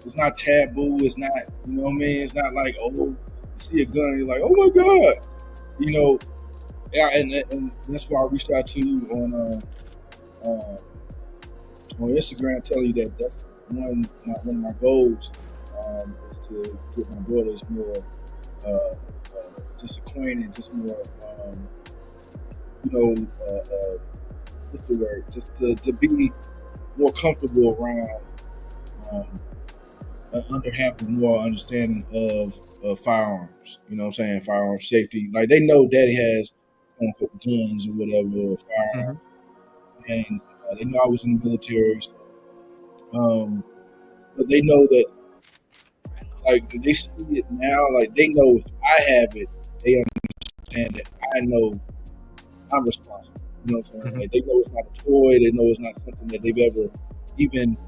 it's not taboo. It's not, It's not like, oh, you see a gun and you're like, oh my God, Yeah, and that's why I reached out to you on Instagram, telling you that that's one of my goals is to get my daughters more just acquainted, just more what's the word? Just to be more comfortable around under having more understanding of firearms. You know what I'm saying? Firearm safety. Like they know daddy has quote unquote guns or whatever, or firearms. And they know I was in the military. But they know that, like, they see it now, like, they know if I have it, they understand that I know I'm responsible. You know what I'm saying? Like, they know it's not a toy. They know it's not something that they've ever even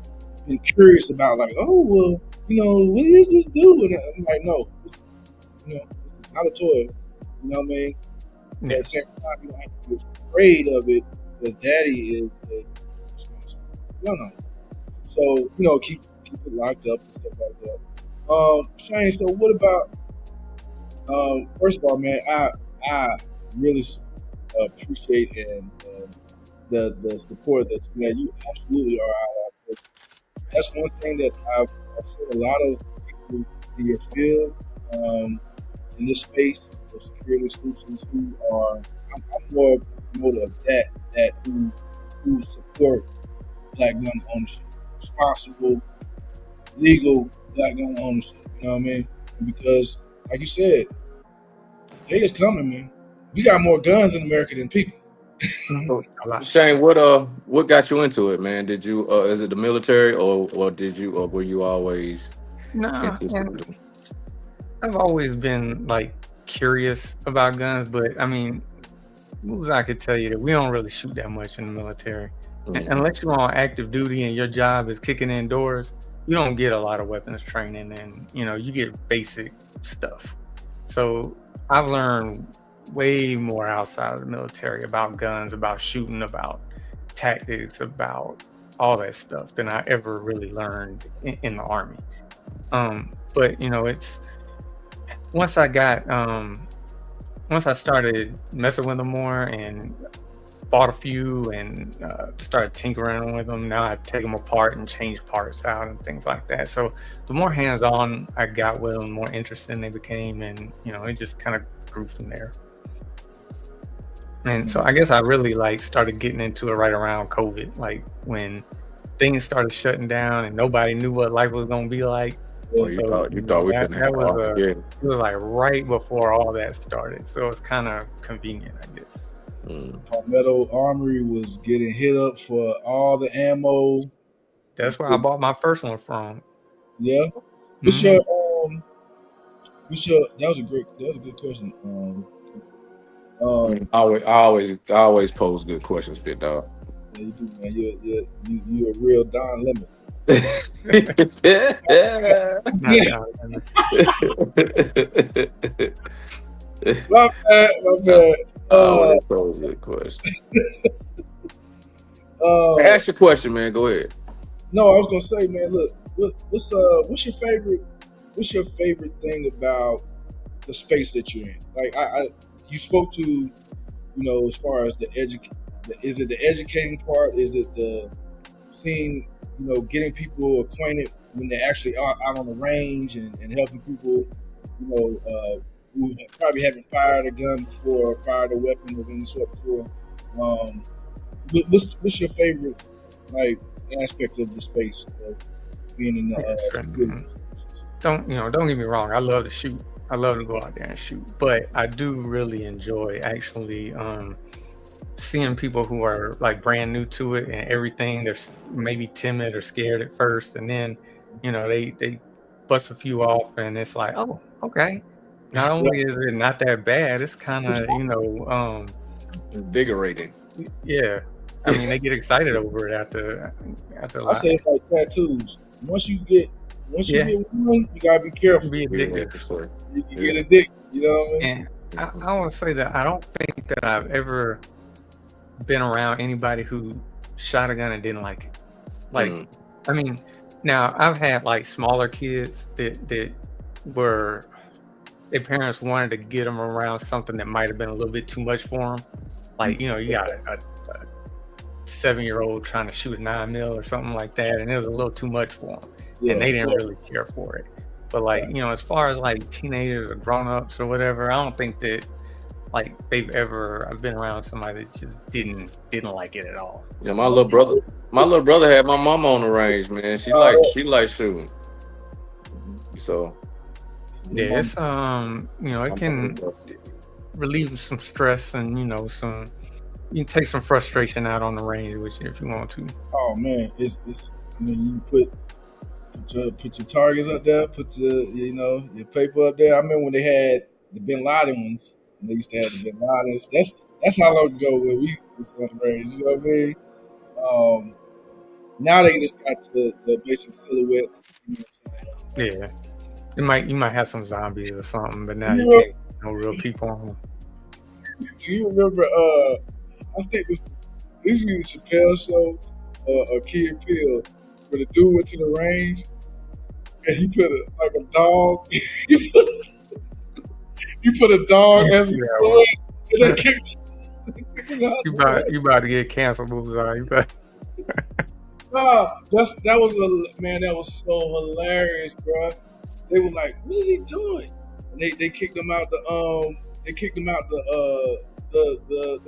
been curious about. Like, oh, well, what does this do? And I'm like, no, it's not a toy. You know what I mean? But at the same time, you don't have to be afraid of it because daddy is responsible. No. So, keep it locked up and stuff like that. Shane, so what about, first of all, man, I really appreciate and the support that you had. You absolutely are out. That's one thing that I've seen a lot of people in your field, in this space of security solutions who are, I'm more promoter of that who support black gun ownership, responsible, legal black gun ownership. You know what I mean? Because, like you said, day is coming, man. We got more guns in America than people. Shane, what got you into it, man? Did you is it the military or were you always interested? I've always been like curious about guns, but I mean, I could tell you that we don't really shoot that much in the military. Unless you're on active duty and your job is kicking in doors, you don't get a lot of weapons training, and you get basic stuff. So I've learned way more outside of the military about guns, about shooting, about tactics, about all that stuff than I ever really learned in the Army. But it's once I got once I started messing with them more and bought a few and started tinkering with them. Now I take them apart and change parts out and things like that. So the more hands-on I got with them, the more interesting they became, and it just kind of grew from there. And so I guess I really started getting into it right around COVID, like when things started shutting down and nobody knew what life was gonna be like. Well, you thought we couldn't have it was like right before all that started, so it's kind of convenient, I guess. Palmetto Armory was getting hit up for all the ammo. That's where I bought my first one from. Yeah. What's your that was a good question. I always pose good questions, big dog. Yeah, you do, man. You're a real Don Lemon. My bad. Pose good question. Ask your question, man. Go ahead. No, I was gonna say, man. Look, what's your favorite thing about the space that you're in? Like, you spoke to, as far as is it the educating part? Is it the seeing, getting people acquainted when they actually are out on the range and helping people, who probably haven't fired a gun before or fired a weapon of any sort before. What's your favorite aspect of the space of being in the Don't get me wrong, I love to shoot. I love to go out there and shoot, but I do really enjoy actually seeing people who are brand new to it and everything. They're maybe timid or scared at first, and then they bust a few off, and it's like, oh, okay. Not only is it not that bad, it's kind of invigorating. Yeah, I mean they get excited over it after. I say it's like tattoos. Once you get one, you gotta be careful. Be addicted. You get addicted. You know what I mean? And I want to say that I don't think that I've ever been around anybody who shot a gun and didn't like it. I mean, now I've had smaller kids that were, their parents wanted to get them around something that might have been a little bit too much for them. You got a 7-year-old trying to shoot a 9mm or something like that, and it was a little too much for them, and they didn't really care for it. But as far as teenagers or grown-ups or whatever, I don't think that I've been around somebody that just didn't like it at all. Yeah, my little brother had my mama on the range, man. She likes shooting. So yeah, it's it can relieve some stress and you can take some frustration out on the range with you if you want to. Oh man, it's you put your targets up there, put your paper up there. I remember when they had the Bin Laden ones. They used to have the Bin Ladens. That's how long ago when we was on the range. You know what I mean? Now they just got the basic silhouettes. You know what I'm saying? Yeah, you might have some zombies or something, but now you can't no real people on them. Do you remember? I think this was either Chappelle show or Key and Peele, where the dude went to the range and he put a dog. You put a dog as a silhouette, and they kicked. You about to get canceled, Bullseye. That was so hilarious, bro. They were like, "What is he doing?" And they kicked him out the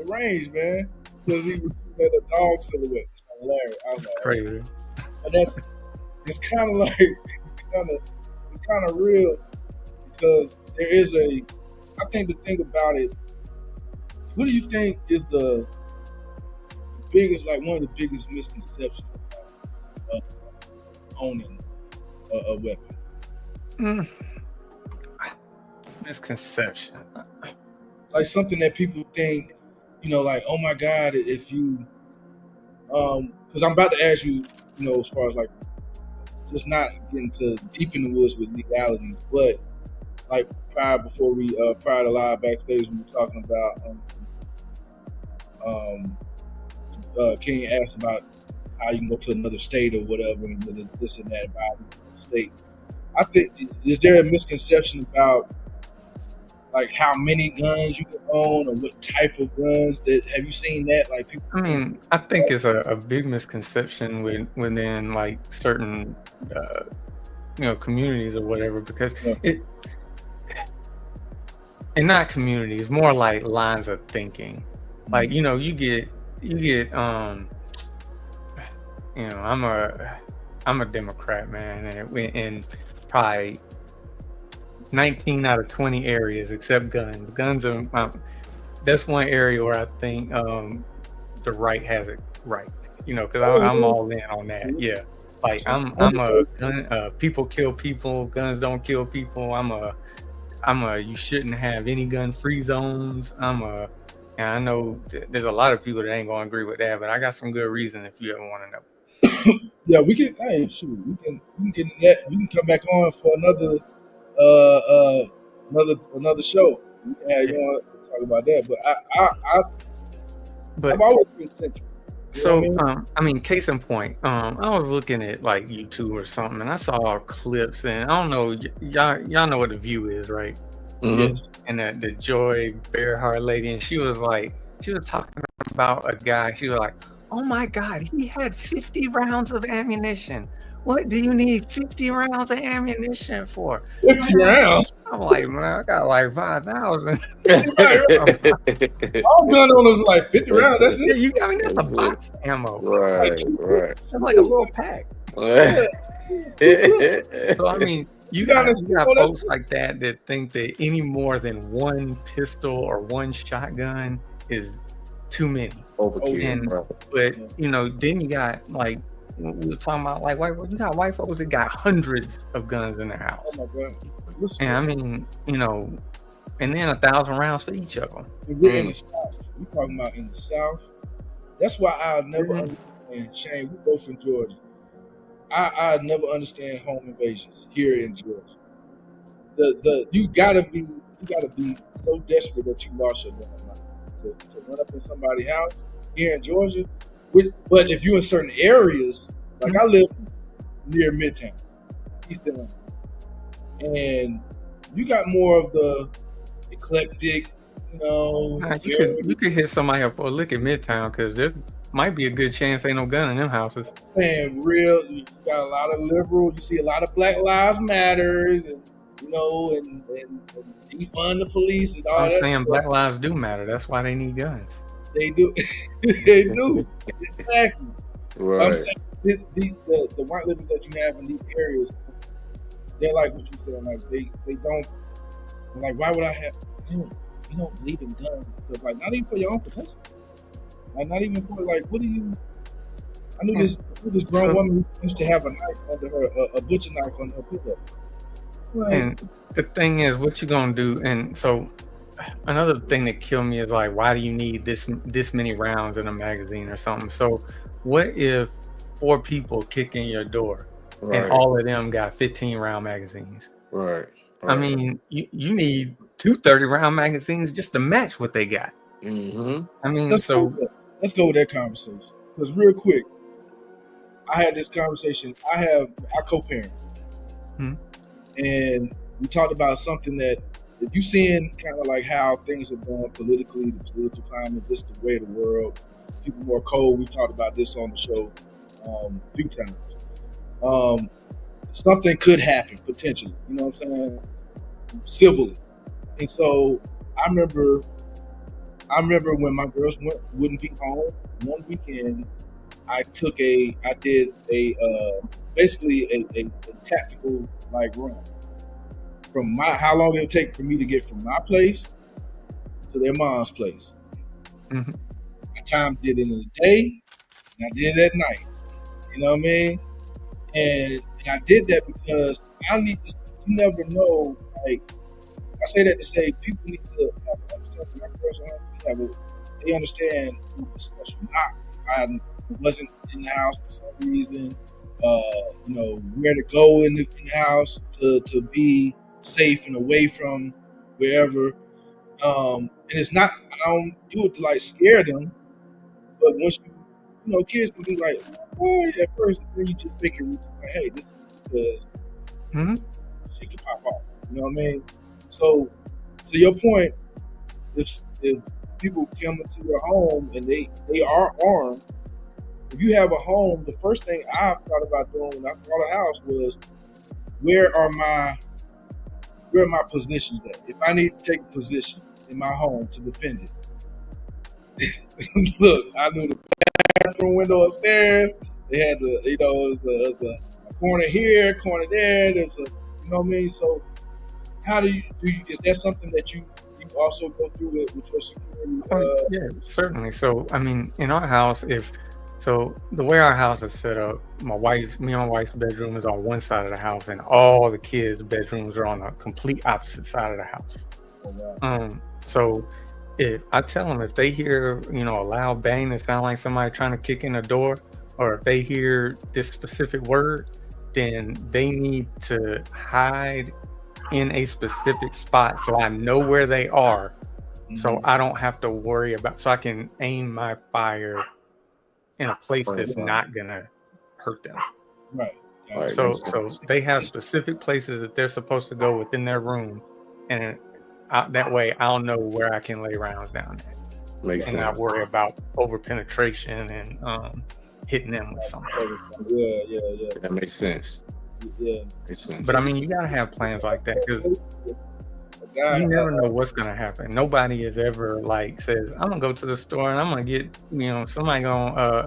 range, man, because he was at a dog silhouette. Hilarious. I was like, crazy. But it's kind of real, because there is I think the thing about it, what do you think is the biggest, one of the biggest misconceptions of owning a weapon? Misconception. Something that people think, oh my God, if you, because I'm about to ask you, as far as just not getting too deep in the woods with legalities, but prior to live backstage, we were talking about King asked about how you can go to another state or whatever and this and that about the state. I think, is there a misconception about like how many guns you can own or what type of guns? That have you seen that? Like people I think, mean, I think it's a big misconception within like certain communities or whatever, because Yeah. it and not communities, more like lines of thinking. Like, you get I'm a Democrat, man, and probably 19 out of 20 areas except guns. Guns are that's one area where I think the right has it right. Because I'm all in on that. Yeah, like I'm a gun. People kill people. Guns don't kill people. I'm a you shouldn't have any gun-free zones. And I know there's a lot of people that ain't gonna agree with that, but I got some good reason if you ever want to know. yeah, we can. Hey, shoot, we can get in that. We can come back on for another show. Yeah, you want to talk about that? But I've always been central. So, I mean, case in point, I was looking at like YouTube or something, and I saw clips, and I don't know, y'all know what The View is, right? Yes. And the Joy Bearheart lady, and she was talking about a guy. She was like, "Oh my God, he had 50 rounds of ammunition. What do you need 50 rounds of ammunition for?" 50 rounds? I'm like, man, I got like 5,000. All gun owners like 50 rounds. That's it. Yeah, that's a box ammo. Right. It's like a little pack. So I mean, you got folks like that think that any more than one pistol or one shotgun is too many. Overkill. But then you got like we were talking about like you got white folks that got hundreds of guns in their house. Oh my God. And I mean, and then 1,000 rounds for each of them. We're in the South. We're talking about in the South. That's why I'll never understand. Shane, we both in Georgia. I never understand home invasions here in Georgia. You gotta be so desperate that you lost your gun to run up in somebody's house here in Georgia. But if you're in certain areas, like I live near Midtown, East Atlanta, and you got more of the eclectic, you could hit somebody up for a lick at Midtown because there might be a good chance ain't no gun in them houses. Saying real, you got a lot of liberal. You see a lot of Black Lives Matters, and and defund the police and all that. I'm saying Black lives do matter. That's why they need guns. They do. They do. Exactly. Right. I'm saying the white living that you have in these areas, they're like what you said. Like they don't. Like, why would I have? You don't believe in guns and stuff. Like, not even for your own protection. Like, not even for like, what do you? I knew this grown woman who used to have a knife under her, a butcher knife under her pillow. Like, and the thing is, what you gonna do? And so, another thing that killed me is like, why do you need this many rounds in a magazine or something? So, what if 4 people kick in your door and all of them got 15 round magazines? Right. I mean, you need 2 30-round magazines just to match what they got. Mm-hmm. I mean, let's go with that conversation. Because real quick, I had this conversation. I co-parent, and we talked about something that if you seeing kind of like how things have gone politically, the political climate, just the way of the world, people more cold. We've talked about this on the show a few times. Something could happen potentially. You know what I'm saying? Civilly. And so I remember when my girls wouldn't be home one weekend. I did basically a tactical like run from how long it would take for me to get from my place to their mom's place. Mm-hmm. I timed it in the day and I did it at night. You know what I mean? And I did that because you never know. Like, I say that to say people need to understand my girls at home. They understand the special knock. I wasn't in the house for some reason. Where to go in the house to be safe and away from wherever. And it's not. I don't do it to like scare them. But once kids can be like, "Boy," at first, then you just make it routine. Like, hey, this is because Mm-hmm. she can pop off. You know what I mean? So, to your point, if people come into your home and they are armed, if you have a home, the first thing I thought about doing when I bought a house was where are my positions at? If I need to take a position in my home to defend it, look, I knew the bathroom window upstairs. They had it was a corner here, corner there. There's a, you know what I mean. So, how do you? Is that something that you also go through with your security? Yeah, certainly. So, I mean, in our house, so the way our house is set up, me and my wife's bedroom is on one side of the house, and all the kids' bedrooms are on a complete opposite side of the house. Oh, wow. So if I tell them, if they hear, a loud bang that sounds like somebody trying to kick in the door, or if they hear this specific word, then they need to hide in a specific spot so I know where they are. So I don't have to worry so I can aim my fire in a place that's not gonna hurt them. Right. Right. So they have specific places that they're supposed to go within their room, and that way I'll know where I can lay rounds down at. Makes and sense. not worry about over penetration and hitting them with something. Yeah. That makes sense. Yeah. Makes sense. But I mean, you gotta have plans like that because you never know what's gonna happen. Nobody has ever says, "I'm gonna go to the store and I'm gonna get somebody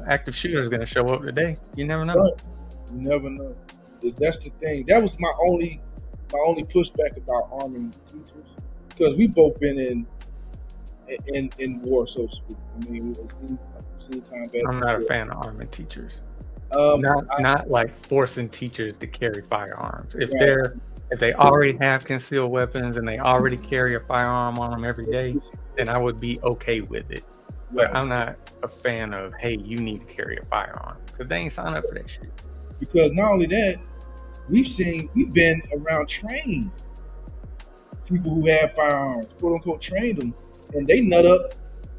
active shooter is gonna show up today." You never know. Right. You never know. That's the thing. That was my only pushback about arming teachers, because we both been in war, so to speak. I mean, we've seen combat. I'm not a fan of arming teachers. Not like forcing teachers to carry firearms. If they already have concealed weapons and they already carry a firearm on them every day, then I would be okay with it. But I'm not a fan of, hey, you need to carry a firearm, because they ain't signed up for that shit. Because not only that, we've been around trained people who have firearms, quote unquote, trained them, and they nut up.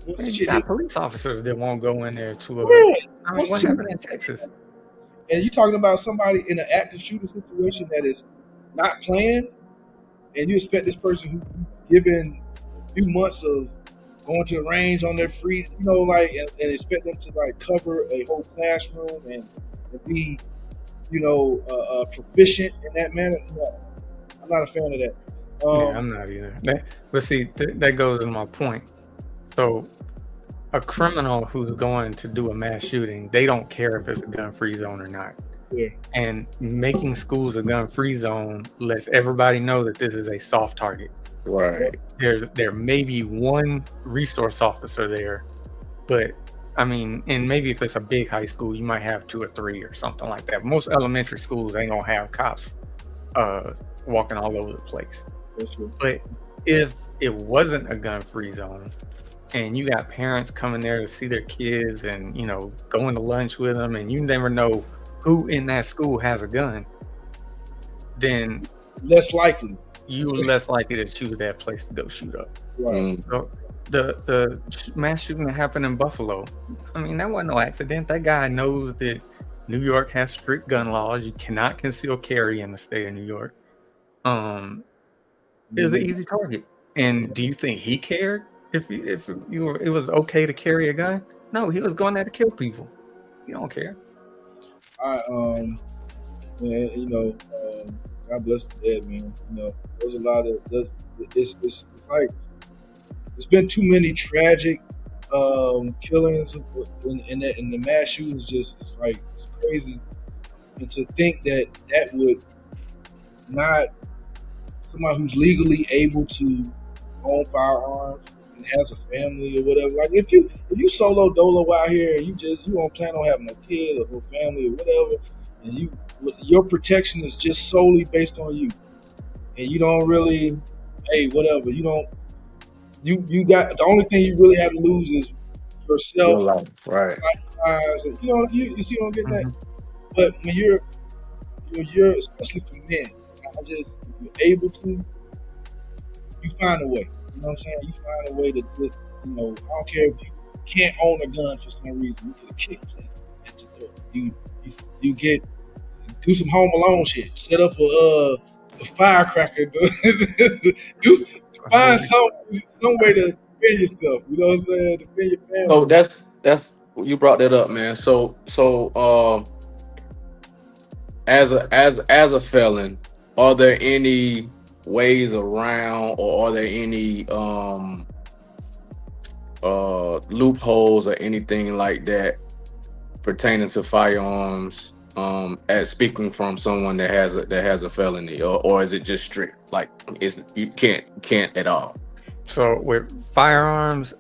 You got police officers that won't go in there to what happened in Texas? And you're talking about somebody in an active shooter situation that is not planned, and you expect this person who's given a few months of going to the range on their free, and expect them to cover a whole classroom and be, proficient in that manner. No, I'm not a fan of that. Yeah, I'm not either. But see, that goes to my point. So a criminal who's going to do a mass shooting, they don't care if it's a gun-free zone or not. Yeah. And making schools a gun-free zone lets everybody know that this is a soft target. Right. There may be one resource officer there, but I mean, and maybe if it's a big high school, you might have 2 or 3 or something like that. Most elementary schools ain't gonna have cops walking all over the place. That's true. But if it wasn't a gun-free zone, and you got parents coming there to see their kids and, going to lunch with them, and you never know who in that school has a gun, then less likely you're less likely to choose that place to go shoot up. Right. So the mass shooting that happened in Buffalo, I mean, that wasn't no accident. That guy knows that New York has strict gun laws. You cannot conceal carry in the state of New York. It was an easy target. And do you think he cared if it was okay to carry a gun? No, he was going there to kill people. He don't care. God bless the dead, man. There's a lot of it's like there's been too many tragic killings in the mass shootings. It's crazy, and to think that would not somebody who's legally able to own firearms and has a family or whatever. Like if you solo dolo out here and you don't plan on having a kid or no family or whatever, and your protection is just solely based on you, and you don't really, whatever, you got the only thing you really have to lose is yourself. Your life, right? You see what I'm getting at? But when you're especially for men, you're able to, you find a way. You know what I'm saying? You find a way to, I don't care if you can't own a gun for some reason. You get a kick. at the door. You get do some Home Alone shit. Set up a firecracker. Find some way to defend yourself. You know what I'm saying? Defend your So family. that's you brought that up, man. So as a felon, are there any ways around, or are there any loopholes or anything like that pertaining to firearms? As speaking from someone that has a felony, or is it just strict? Like, you can't at all? So with firearms,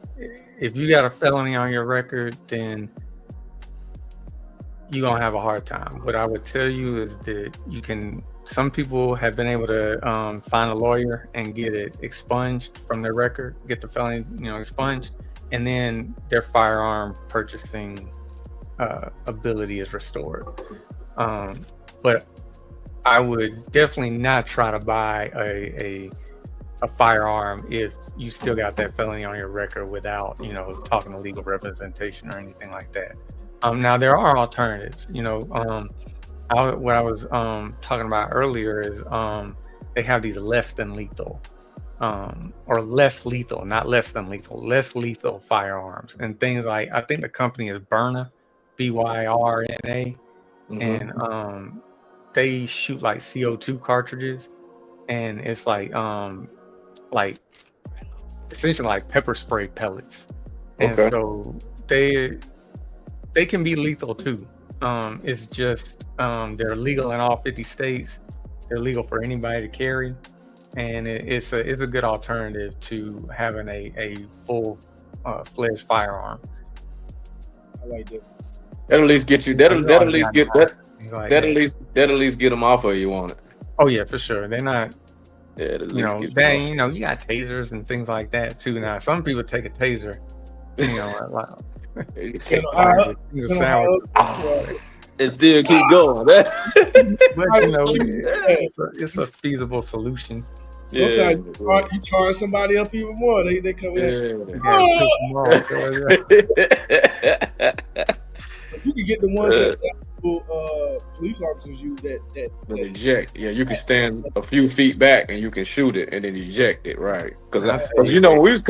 if you got a felony on your record, then you're gonna have a hard time. What I would tell you is that some people have been able to find a lawyer and get it expunged from their record, get the felony, expunged, and then their firearm purchasing ability is restored. But I would definitely not try to buy a firearm if you still got that felony on your record without, talking to legal representation or anything like that. Now there are alternatives. What I was talking about earlier is they have these less than lethal, or less lethal, not less than lethal, less lethal firearms, and things like, I think the company is Byrna, BYRNA, and they shoot like CO2 cartridges, and it's like essentially like pepper spray pellets, and so they can be lethal too. It's just they're legal in all 50 states. They're legal for anybody to carry, and it's a good alternative to having a full fledged firearm. I like that. That'll at least get you. That'll at least get that. That'll at least get them off of you on it. Oh yeah, for sure. They're not. Yeah, you got tasers and things like that too. Now some people take a taser, and still keep going. But it's a feasible solution. Sometimes you charge somebody up even more. They come in. You can get the ones that police officers use that eject. Yeah, you can stand a few feet back and you can shoot it and then eject it, right? Because when we was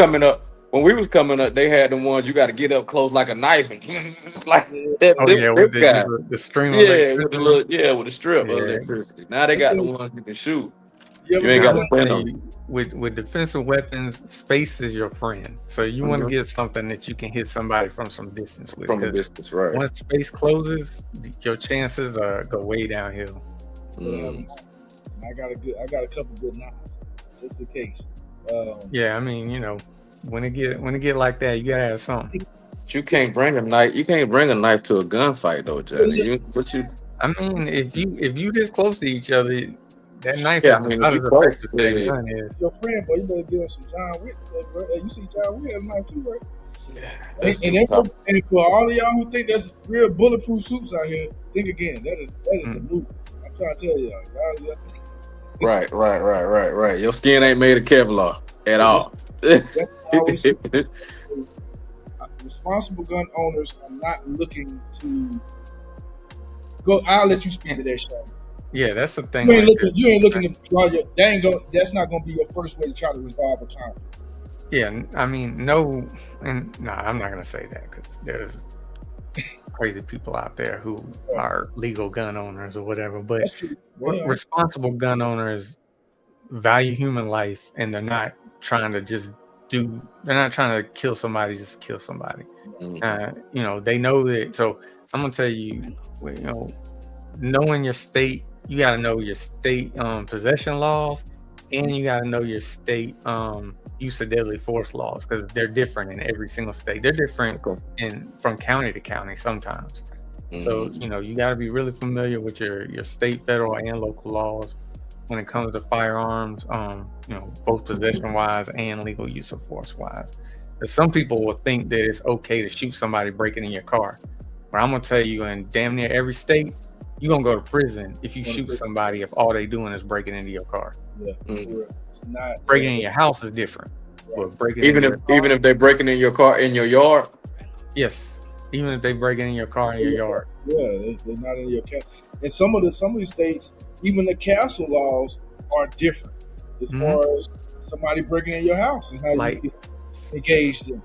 coming up, they had the ones you got to get up close like a knife and like with the string. With the strip of electricity. Now they got the ones you can shoot. You ain't got to spend them. With defensive weapons, space is your friend. So you want to get something that you can hit somebody from some distance with. From a distance, right? Once space closes, your chances go way downhill. I got a couple good knives just in case. When it get like that, you gotta have something. But you can't bring a knife. You can't bring a knife to a gunfight, though, Johnny. If you this close to each other, that knife your friend, boy, you better give him some John Wick. You see John Wick has a knife too, right? Yeah. And for all of y'all who think that's real bulletproof suits out here, think again. That is the move. I'm trying to tell y'all. Right. Your skin ain't made of Kevlar at all. Responsible gun owners are not looking to go. I'll let you speak to that, Sean. Yeah, that's the thing. You ain't looking to draw your. That's not going to be your first way to try to resolve a conflict. Yeah, I mean, no, and I'm not going to say that because there's crazy people out there who are legal gun owners or whatever. But responsible gun owners value human life, and they're not trying to they're not trying to kill somebody just to kill somebody. They know that. So I'm going to tell you, knowing your state. You got to know your state possession laws, and you got to know your state use of deadly force laws, because they're different in every single state. They're different from county to county sometimes. So you got to be really familiar with your state, federal, and local laws when it comes to firearms. Both possession wise and legal use of force wise. Because some people will think that it's okay to shoot somebody breaking in your car, but I'm gonna tell you, in damn near every state, you're going to go to prison if you shoot somebody if all they doing is breaking into your car. Yeah. It's not, breaking in your house is different. But breaking even if they're breaking in your car in your yard? Yes. even if they break in your car in your yard. Yeah, they're not in your castle. And some of these states, even the castle laws are different as far as somebody breaking in your house and how Like, you get engaged in.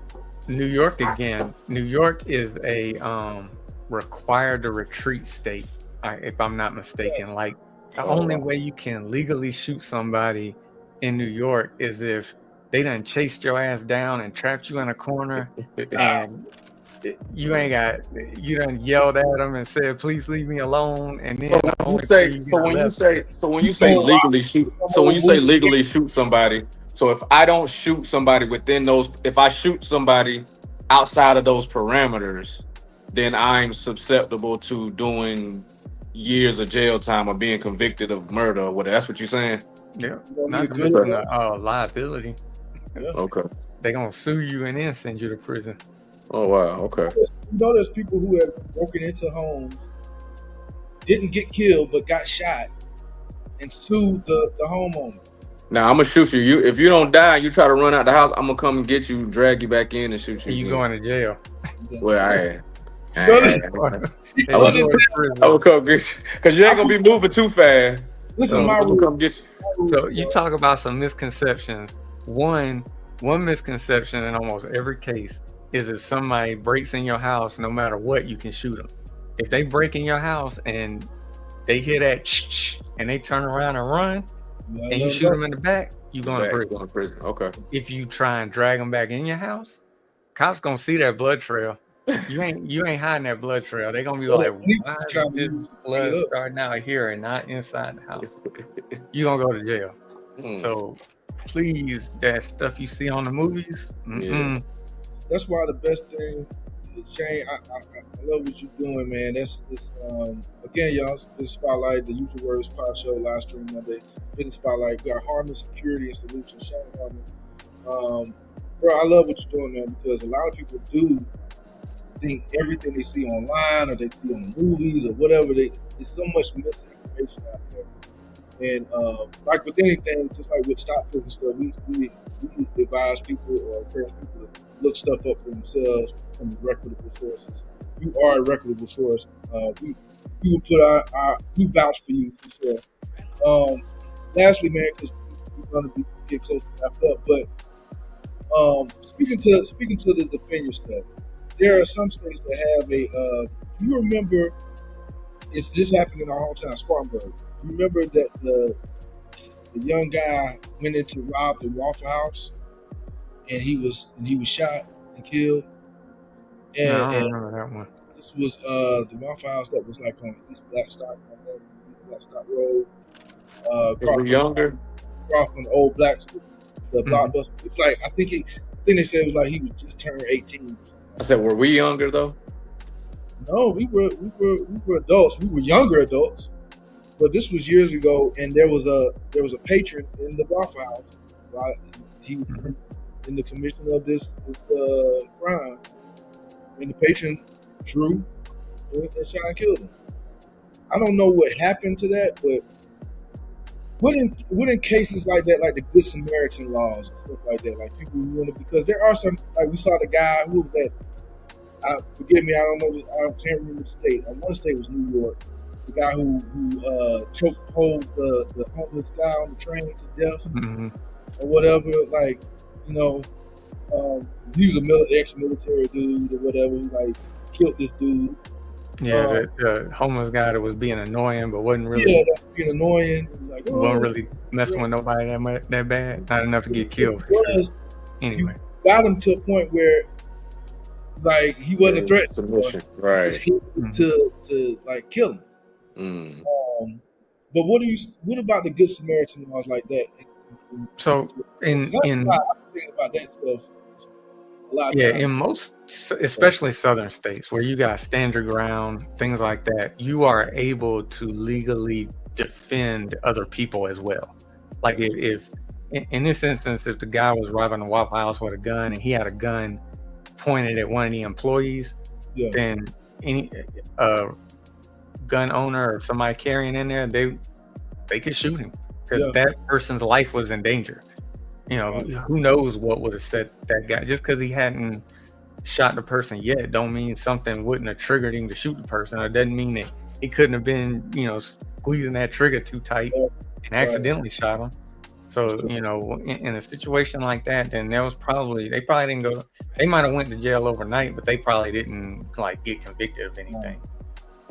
New York again. New York is a required to retreat state, if I'm not mistaken. Yes. Like, the only way you can legally shoot somebody in New York is if they done chased your ass down and trapped you in a corner, and you done yelled at them and said, "Please leave me alone." And then when you say legally shoot somebody, so if I don't shoot somebody within those, if I shoot somebody outside of those parameters, then I'm susceptible to doing years of jail time or being convicted of murder or whatever. That's what you're saying? Yeah, not to mention liability. Yeah. Okay. They're gonna sue you and then send you to prison. Oh wow. Okay. You know, there's people who have broken into homes, didn't get killed but got shot, and sued the homeowner. Now I'm gonna shoot you. If you don't die, you try to run out the house, I'm gonna come and get you, drag you back in, and shoot you. And you going to jail? Well, I will come get you because you ain't gonna be moving too fast. Listen, my rule. Come get you. So you talk about some misconceptions. One misconception in almost every case is if somebody breaks in your house, no matter what, you can shoot them. If they break in your house and they hear that and they turn around and run, and you shoot them in the back, you going to prison. Okay. If you try and drag them back in your house, cops gonna see that blood trail. You ain't hiding that blood trail. They gonna be like, why is this blood starting out here and not inside the house? You gonna go to jail. So please, that stuff you see on the movies. That's why the best thing, Shane, I love what you're doing, man. That's again, y'all. This Spotlight, the Usual Words Pod Show, live stream Monday. Business Spotlight. We got Harmon Security and Solutions. Shane Harmon. Bro, I love what you're doing, man, because a lot of people do think everything they see online or they see on the movies or whatever. There's so much misinformation out there. And like with anything, just like with stock picking stuff, we advise people or encourage people to look stuff up for themselves from reputable sources. You are a reputable source. We will put we vouch for you for sure. Lastly, man, because we're going to get close to wrap up, but speaking to the defend yourself, there are some states that have a. Do you remember? This happened in our hometown, Spartanburg. You remember that the young guy went in to rob the Waffle House, and he was shot and killed. And, I don't remember that one. This was the Waffle House that was like on East Blackstock Road. Was he younger? Across from the old Blackstock, the Blockbuster. It's like I think they said it was like he was just turned 18. I said, were we younger though? No, we were adults. We were younger adults. But this was years ago, and there was a patron in the Waffle House. Right? He was in the commission of this crime, and the patron drew and shot and killed him. I don't know what happened to that, but what in cases like that, like the Good Samaritan laws and stuff like that, like people who want to, because there are some, like we saw the guy who was that. Forgive me, I don't know. I can't remember the state. I want to say it was New York. The guy who chokehold the homeless guy on the train to death or whatever. Like, you know, he was a ex-military dude or whatever. He like killed this dude. Yeah, the homeless guy that was being annoying, but wasn't really. Yeah, that was being annoying. Like, wasn't really messing with nobody that bad. Not enough to get killed. Anyway, you got him to a point where, like, he wasn't a threat. Submission, right? To like kill him. But what about the Good Samaritan laws like that? So I think about that stuff a lot of times. In most, especially southern states where you got stand your ground, things like that, you are able to legally defend other people as well. Like if in this instance, if the guy was robbing a Waffle House with a gun and he had a gun pointed at one of the employees, then any gun owner or somebody carrying in there, they could shoot him because that person's life was in danger. You know, who knows what would have set that guy, just because he hadn't shot the person yet don't mean something wouldn't have triggered him to shoot the person. It doesn't mean that he couldn't have been, squeezing that trigger too tight and accidentally shot him. So, in a situation like that, then they probably didn't go. They might have went to jail overnight, but they probably didn't like get convicted of anything.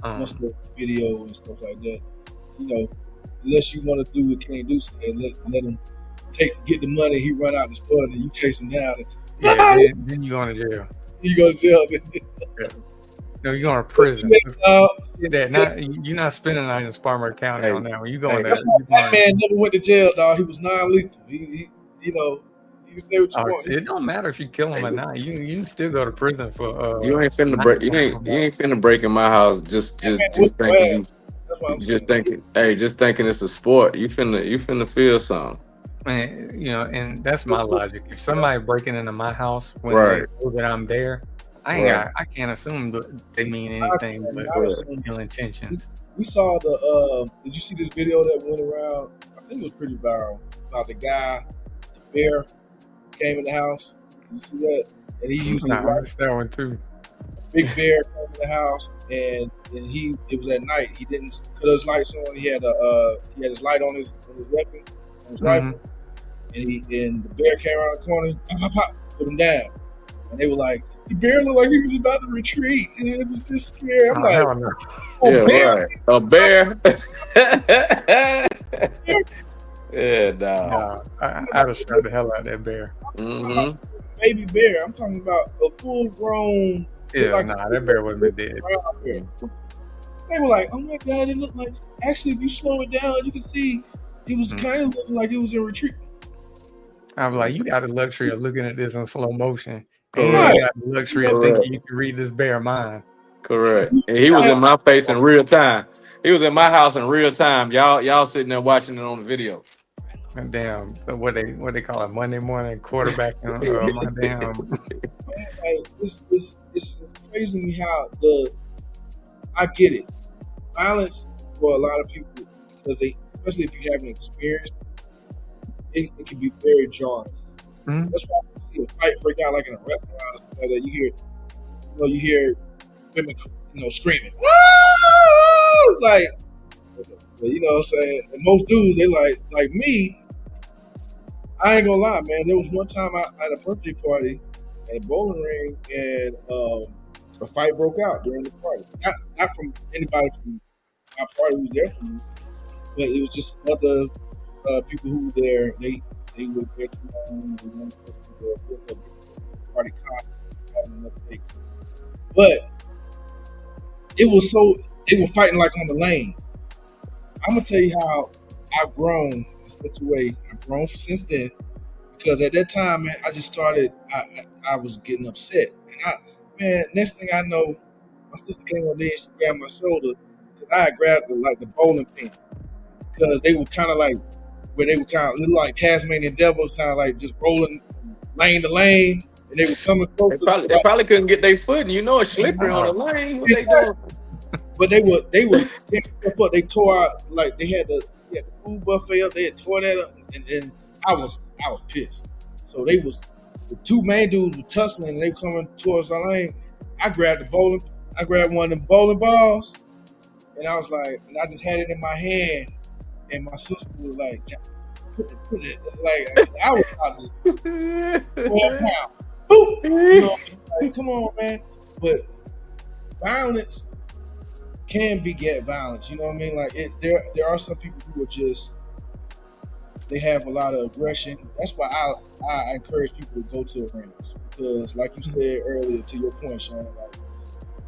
Once the video and stuff like that, unless you want to do what King Deuce and let him get the money, he run out the store and then you chase him down. Then you going to jail. You go to jail. No, you're going to prison. You're not spending the night in Spartanburg County on that one. You going? That's why that man never went to jail, dog. He was non-lethal. He you can say what you want. It don't matter if you kill him or not. You can still go to prison for. You ain't finna break. You ain't finna break in my house. Just thinking. Just thinking it's a sport. You finna feel something. Man, and that's my logic. If somebody breaking into my house when they know that I'm there, I can't assume that they mean anything but ill intentions. We saw did you see this video that went around? I think it was pretty viral about the guy, the bear came in the house. Did you see that? And he used that one too. Big bear came in the house, and it was at night. He didn't cut his lights on. He had his light on his weapon, on his rifle, and the bear came around the corner, pop, put him down, and they were like, the bear looked like he was about to retreat, and it was just scary. I'm a bear. Yeah, no. I'd have shot the hell out of that bear. Mm-hmm. Baby bear. I'm talking about a full-grown. Yeah, that bear wouldn't be dead. They were like, oh my God, it looked like, actually, if you slow it down, you can see it was kind of looking like it was in retreat. I was like, you got the luxury of looking at this in slow motion. And you got the luxury of thinking you can read this bear mind. Correct. And he was in my face in real time. He was in my house in real time. Y'all sitting there watching it on the video. And damn, what they call it, Monday morning quarterbacking my damn. It's crazy to me how I get it. Violence for a lot of people, because especially if you haven't experienced it can be very jarring. Mm-hmm. That's why you see a fight break out like in a restaurant or something like that. You hear women, screaming. It's like, you know what I'm saying? And most dudes, they like me. I ain't gonna lie, man. There was one time I had a birthday party at a bowling ring, and a fight broke out during the party. Not from anybody from my party who was there for me, but it was just other people who were there. They were there too long. They weren't supposed to be there. With the party having enough dates. But they were fighting like on the lanes. I'm gonna tell you how I've grown in such a way. I've grown since then, because at that time, man, I just started. I was getting upset, and next thing I know, my sister came on there and she grabbed my shoulder because I had grabbed the bowling pin, because they were kind of like where they were kind of little like Tasmanian devils, kind of like just rolling lane to lane, and they were coming closer. They probably couldn't get their foot, and it's slippery on the lane. What they doing? But they tore out, like they had the food buffet up. They had tore that up, and I was pissed. So the two main dudes were tussling, and they were coming towards our lane. I grabbed one of them bowling balls, and I was like, and I just had it in my hand, and my sister was like, put it, like I was about to 12 pounds. Like, come on, man. But violence can beget violence, you know what I mean? Like there are some people who are just, they have a lot of aggression. That's why I encourage people to go to arenas, because like you said earlier, to your point, Sean, like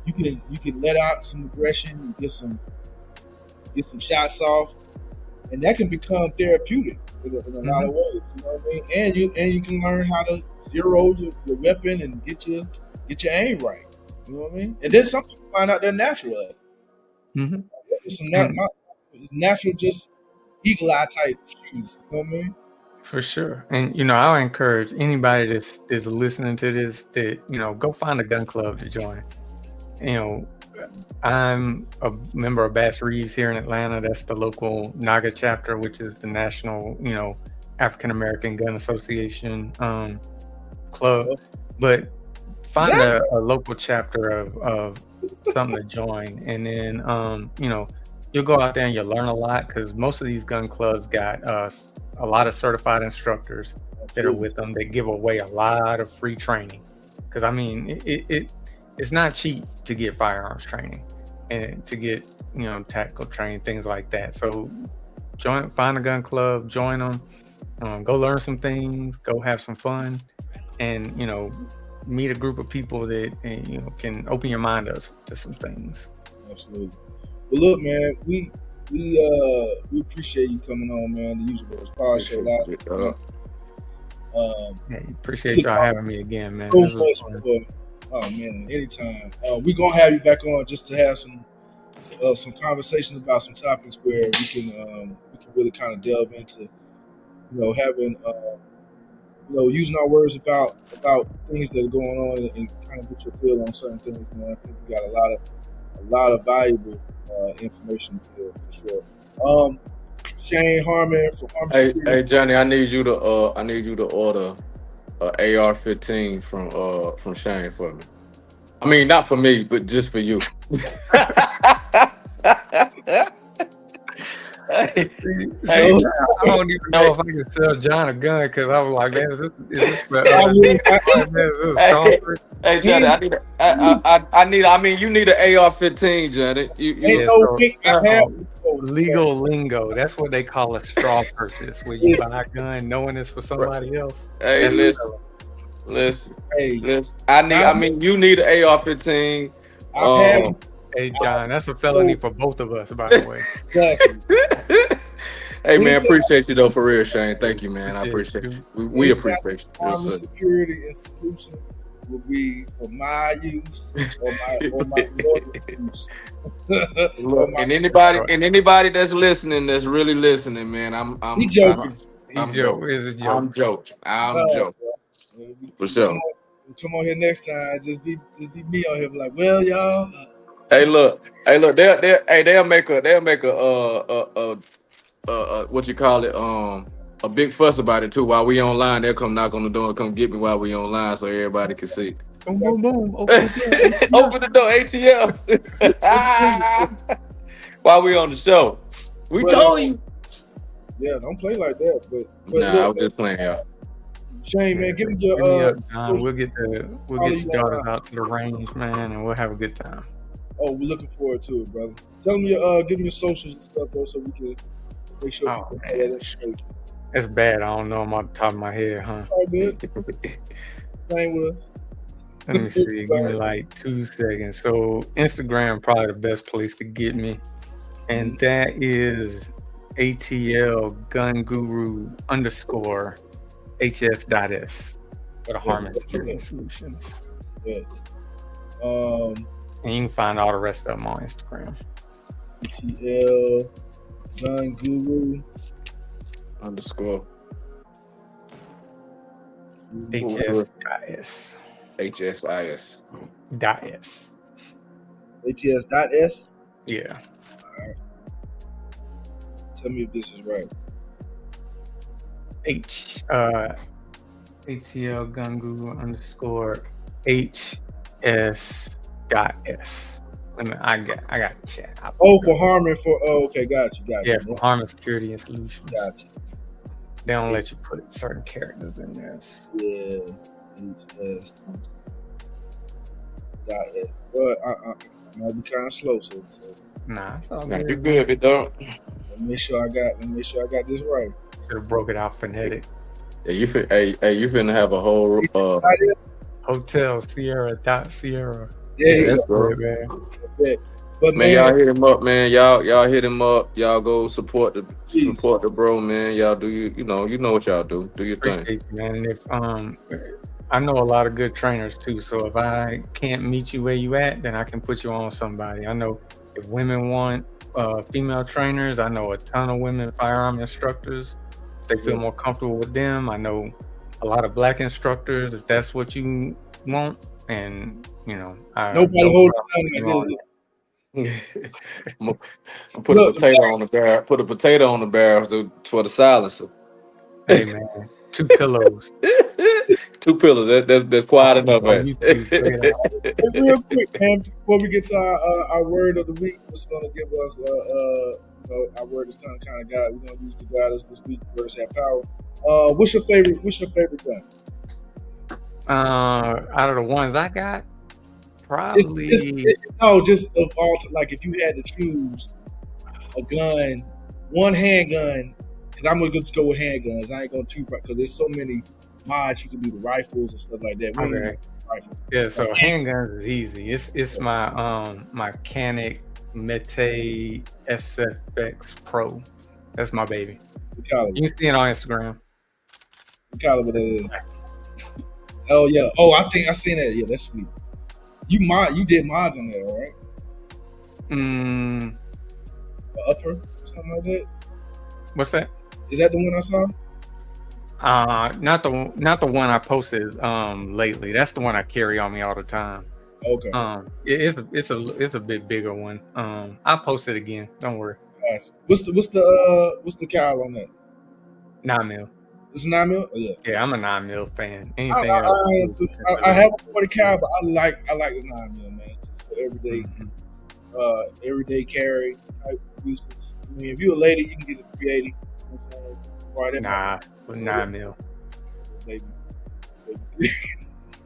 you can let out some aggression, get some shots off, and that can become therapeutic in a lot of ways, you know what I mean? And you can learn how to zero your weapon and get your aim right, you know what I mean? And then some people find out they're natural at it. Mm-hmm. Some natural, just eagle eye type shoes. You know what I mean? For sure. And I'll encourage anybody that's listening to this that go find a gun club to join. I'm a member of Bass Reeves here in Atlanta. That's the local NAGA chapter, which is the National African American Gun Association club. But find a local chapter of something to join, and then you'll go out there and you'll learn a lot, because most of these gun clubs got a lot of certified instructors that are with them. They give away a lot of free training, because I mean it's not cheap to get firearms training and to get tactical training, things like that. So find a gun club, join them, go learn some things, go have some fun, and meet a group of people that can open your mind up to some things. Absolutely. Well, look, man, we appreciate you coming on, man. The Usual Power Show Live. Appreciate y'all having me again, man. So much for, oh man, anytime. We're gonna have you back on just to have some conversations about some topics where we can really kind of delve into, having using our words about things that are going on and kind of get your feel on certain things, man. I think we got a lot of valuable information here for sure. Shane Harmon from Harmon. Hey Johnny, I need you to order AR-15 from Shane for me. I mean, not for me, but just for you. Hey, I don't even know if I can sell John a gun, because I was like, man, is this for Hey Johnny, you need an AR-15, Johnny. Legal lingo. That's what they call a straw purchase, where you buy a gun knowing it's for somebody else. Hey, listen. You need an AR-15. Hey, John, that's a felony for both of us, by the way. Exactly. Hey, man, appreciate you, though, for real, Shane. Thank you, man. I appreciate you. We appreciate you. Harmon security institution will be for my use or my use. And anybody that's listening, that's really listening, man, I'm joking. I'm joking. For sure. Come on here next time. Just be me on here. Be like, well, y'all. Hey, look. They'll make a what you call it? A big fuss about it too. While we online, they'll come knock on the door and come get me while we online, so everybody can see. Boom, boom, boom. Open the door, ATF. While we on the show, we told you. Yeah, don't play like that. But nah, I was just playing, y'all. Shane, man, give me your we'll get your daughters out to the range, man, and we'll have a good time. Oh, we're looking forward to it, brother. Tell me give me your socials and stuff, though, so we can make sure. That's bad. I don't know them off the top of my head, huh? All good. Same with us. Let me see. Give me like 2 seconds. So Instagram probably the best place to get me, and that is ATL Gun Guru _ HS.S for the Harmon Security Solutions. Good. And you can find all the rest of them on Instagram. ATL Gun Guru _ HSIS. HSIS. .s. ATS.S? Yeah. All right. Tell me if this is right. ATL Gun Guru _ HS.S. I got chat. For Harmon okay, got you. Yeah, for Harmon Security and Solutions. Got you. They don't let you put certain characters in there. Yeah, HS. Well, I might be kind of slow, so. Nah, it's all good. good. You good, big dog. Let me make sure I got this right. Should have broke it out phonetic. Yeah, you finna have a whole Hotel Sierra. Yeah, that's good, man. Yeah. But man, y'all hit him up, man. Y'all hit him up. Y'all go support the bro, man. Y'all do you know what y'all do. Do your thing, you, man. And if I know a lot of good trainers too. So if I can't meet you where you at, then I can put you on somebody. I know if women want female trainers, I know a ton of women firearm instructors. They feel more comfortable with them. I know a lot of black instructors, if that's what you want. And nobody holding on. Put a potato on the barrel. Put a potato on the barrel for the silencer. Hey man, 2 pillows. 2 pillars. That's quiet enough, On man. YouTube, straight out. Hey, real quick, man, before we get to our word of the week, what's going to give us our word is kind of God. We're going to use the God this week. Words have power. What's your favorite gun? Out of the ones I got, probably. Just of all. Like if you had to choose a gun, one handgun. Because I'm gonna just go with handguns. I ain't gonna choose because there's so many mods you can do the rifles and stuff like that. Okay. Yeah, so handguns is easy. It's my my Canik Mete SFX Pro. That's my baby. You can see it on Instagram. What caliber that is? Oh yeah. Oh, I think I seen that. Yeah, that's sweet. You did mods on that, all right? The upper, something like that. What's that? Is that the one I saw? Not the one I posted lately. That's the one I carry on me all the time. Okay. It's a bit bigger one. I'll post it again. Don't worry. Nice. What's the cal on that? 9mm. It's 9mm. Oh, yeah. Yeah, I'm a 9mm fan. Anything I have a 40 cal, but I like the 9mm, man. Just for everyday carry type uses. I mean, if you're a lady, you can get a 380. Nah, with 9mm.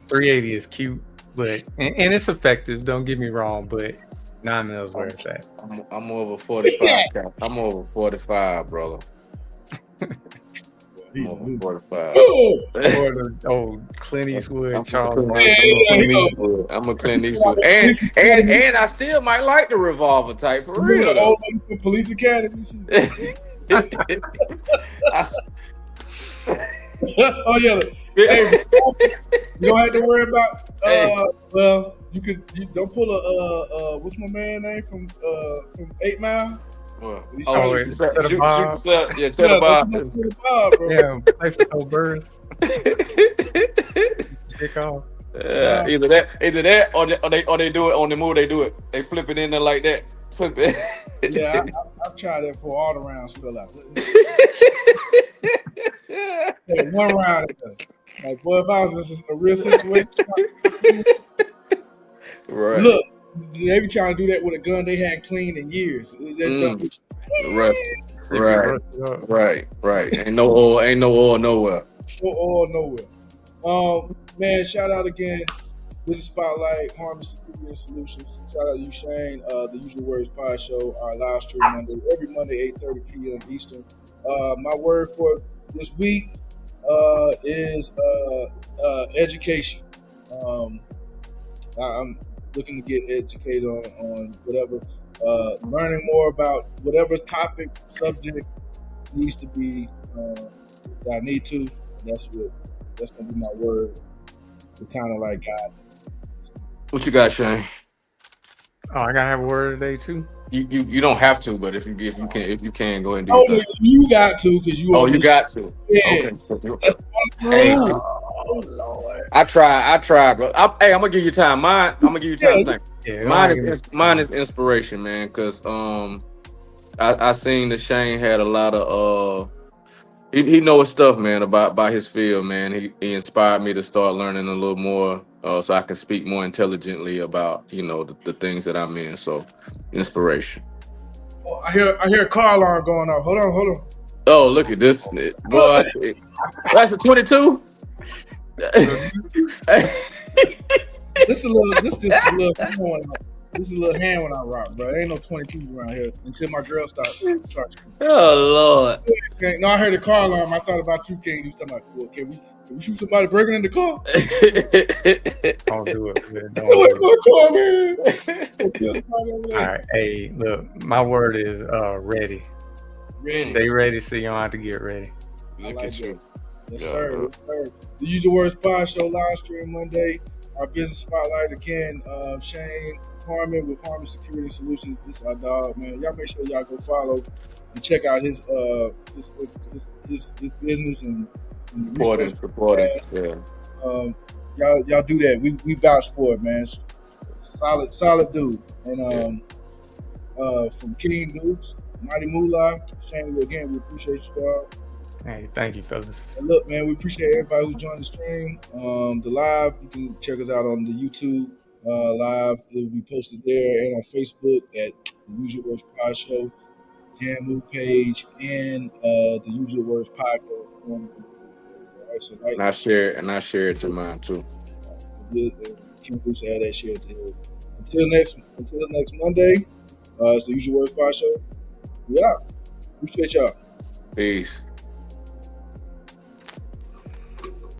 380 is cute, but and it's effective. Don't get me wrong, but 9mm is where it's at. I'm more of a 45 cap. I'm more of a 45, brother. I'm over 45. Or the old Clint Eastwood, Charles. I'm a Clint Eastwood, and I still might like the revolver type for real. Though. Police Academy. Oh yeah. Hey, you don't have to worry about. Well, you don't pull a what's my man name from 8 Mile. Tell the Bob. Yeah, place to go birds. Kick off. Either that, or they do it on the move. They do it. They flip it in there like that. Flip it. Yeah, I've tried that before all the rounds fell out. Hey, one round, like boy, if I was in a real situation, right? Look, they be trying to do that with a gun they hadn't cleaned in years. Right. Ain't no oil nowhere. No oil nowhere. Man, shout out again. This is Spotlight, Harmon Security and Solutions. Shout out to you, Shane. The Usual Words Pod Show, our live stream every Monday, 8:30 p.m. Eastern. My word for this week is education. I'm looking to get educated on whatever, learning more about whatever topic, subject needs to be that I need to. That's gonna be my word to kind of like guide. What you got, Shane? Oh, I gotta have a word today too. You don't have to, but if you can go ahead and do it. Oh, you got to because you. Oh, you got to. Yeah. Okay. Hey, oh Lord. I try, bro. I'm gonna give you time. I'm gonna give you time. Yeah, mine is inspiration, man. Cause I seen that Shane had a lot of he knows stuff, man, about his field, man. He inspired me to start learning a little more, so I can speak more intelligently about the things that I'm in. So, inspiration. Oh, I hear a car alarm going off. Hold on. Oh, look at this, boy! That's a 22. This is a little hand when I rock, bro. There ain't no 22s around here until my girl starts. Oh Lord! No, I heard a car alarm. I thought about you, King. You talking about, well, can we shoot somebody breaking in the car? Don't do it, man. All right, hey, look, my word is ready. Ready. Stay ready, so you don't have to get ready. Look at you. Yes, sir. The Usual Words Pod Show live stream Monday. Our business spotlight again. Shane Harmon with Harmon Security Solutions. This is our dog, man. Y'all make sure y'all go follow and check out his business and support it. Yeah. Y'all do that. We vouch for it, man. Solid dude. And from King Dukes, Mighty Moolah, Shane, again, we appreciate you, dog. Hey, thank you, fellas. And look, man, we appreciate everybody who joined the stream. The live, you can check us out on the YouTube live. It will be posted there and on Facebook at the Usual Words Pod Show, Jam Move page, and the Usual Words Podcast on the YouTube page. All right, so like, And I share it to mine too. Kim Bruce add that share to his. Until next Monday, it's the Usual Words Pod Show. Yeah, appreciate y'all. Peace.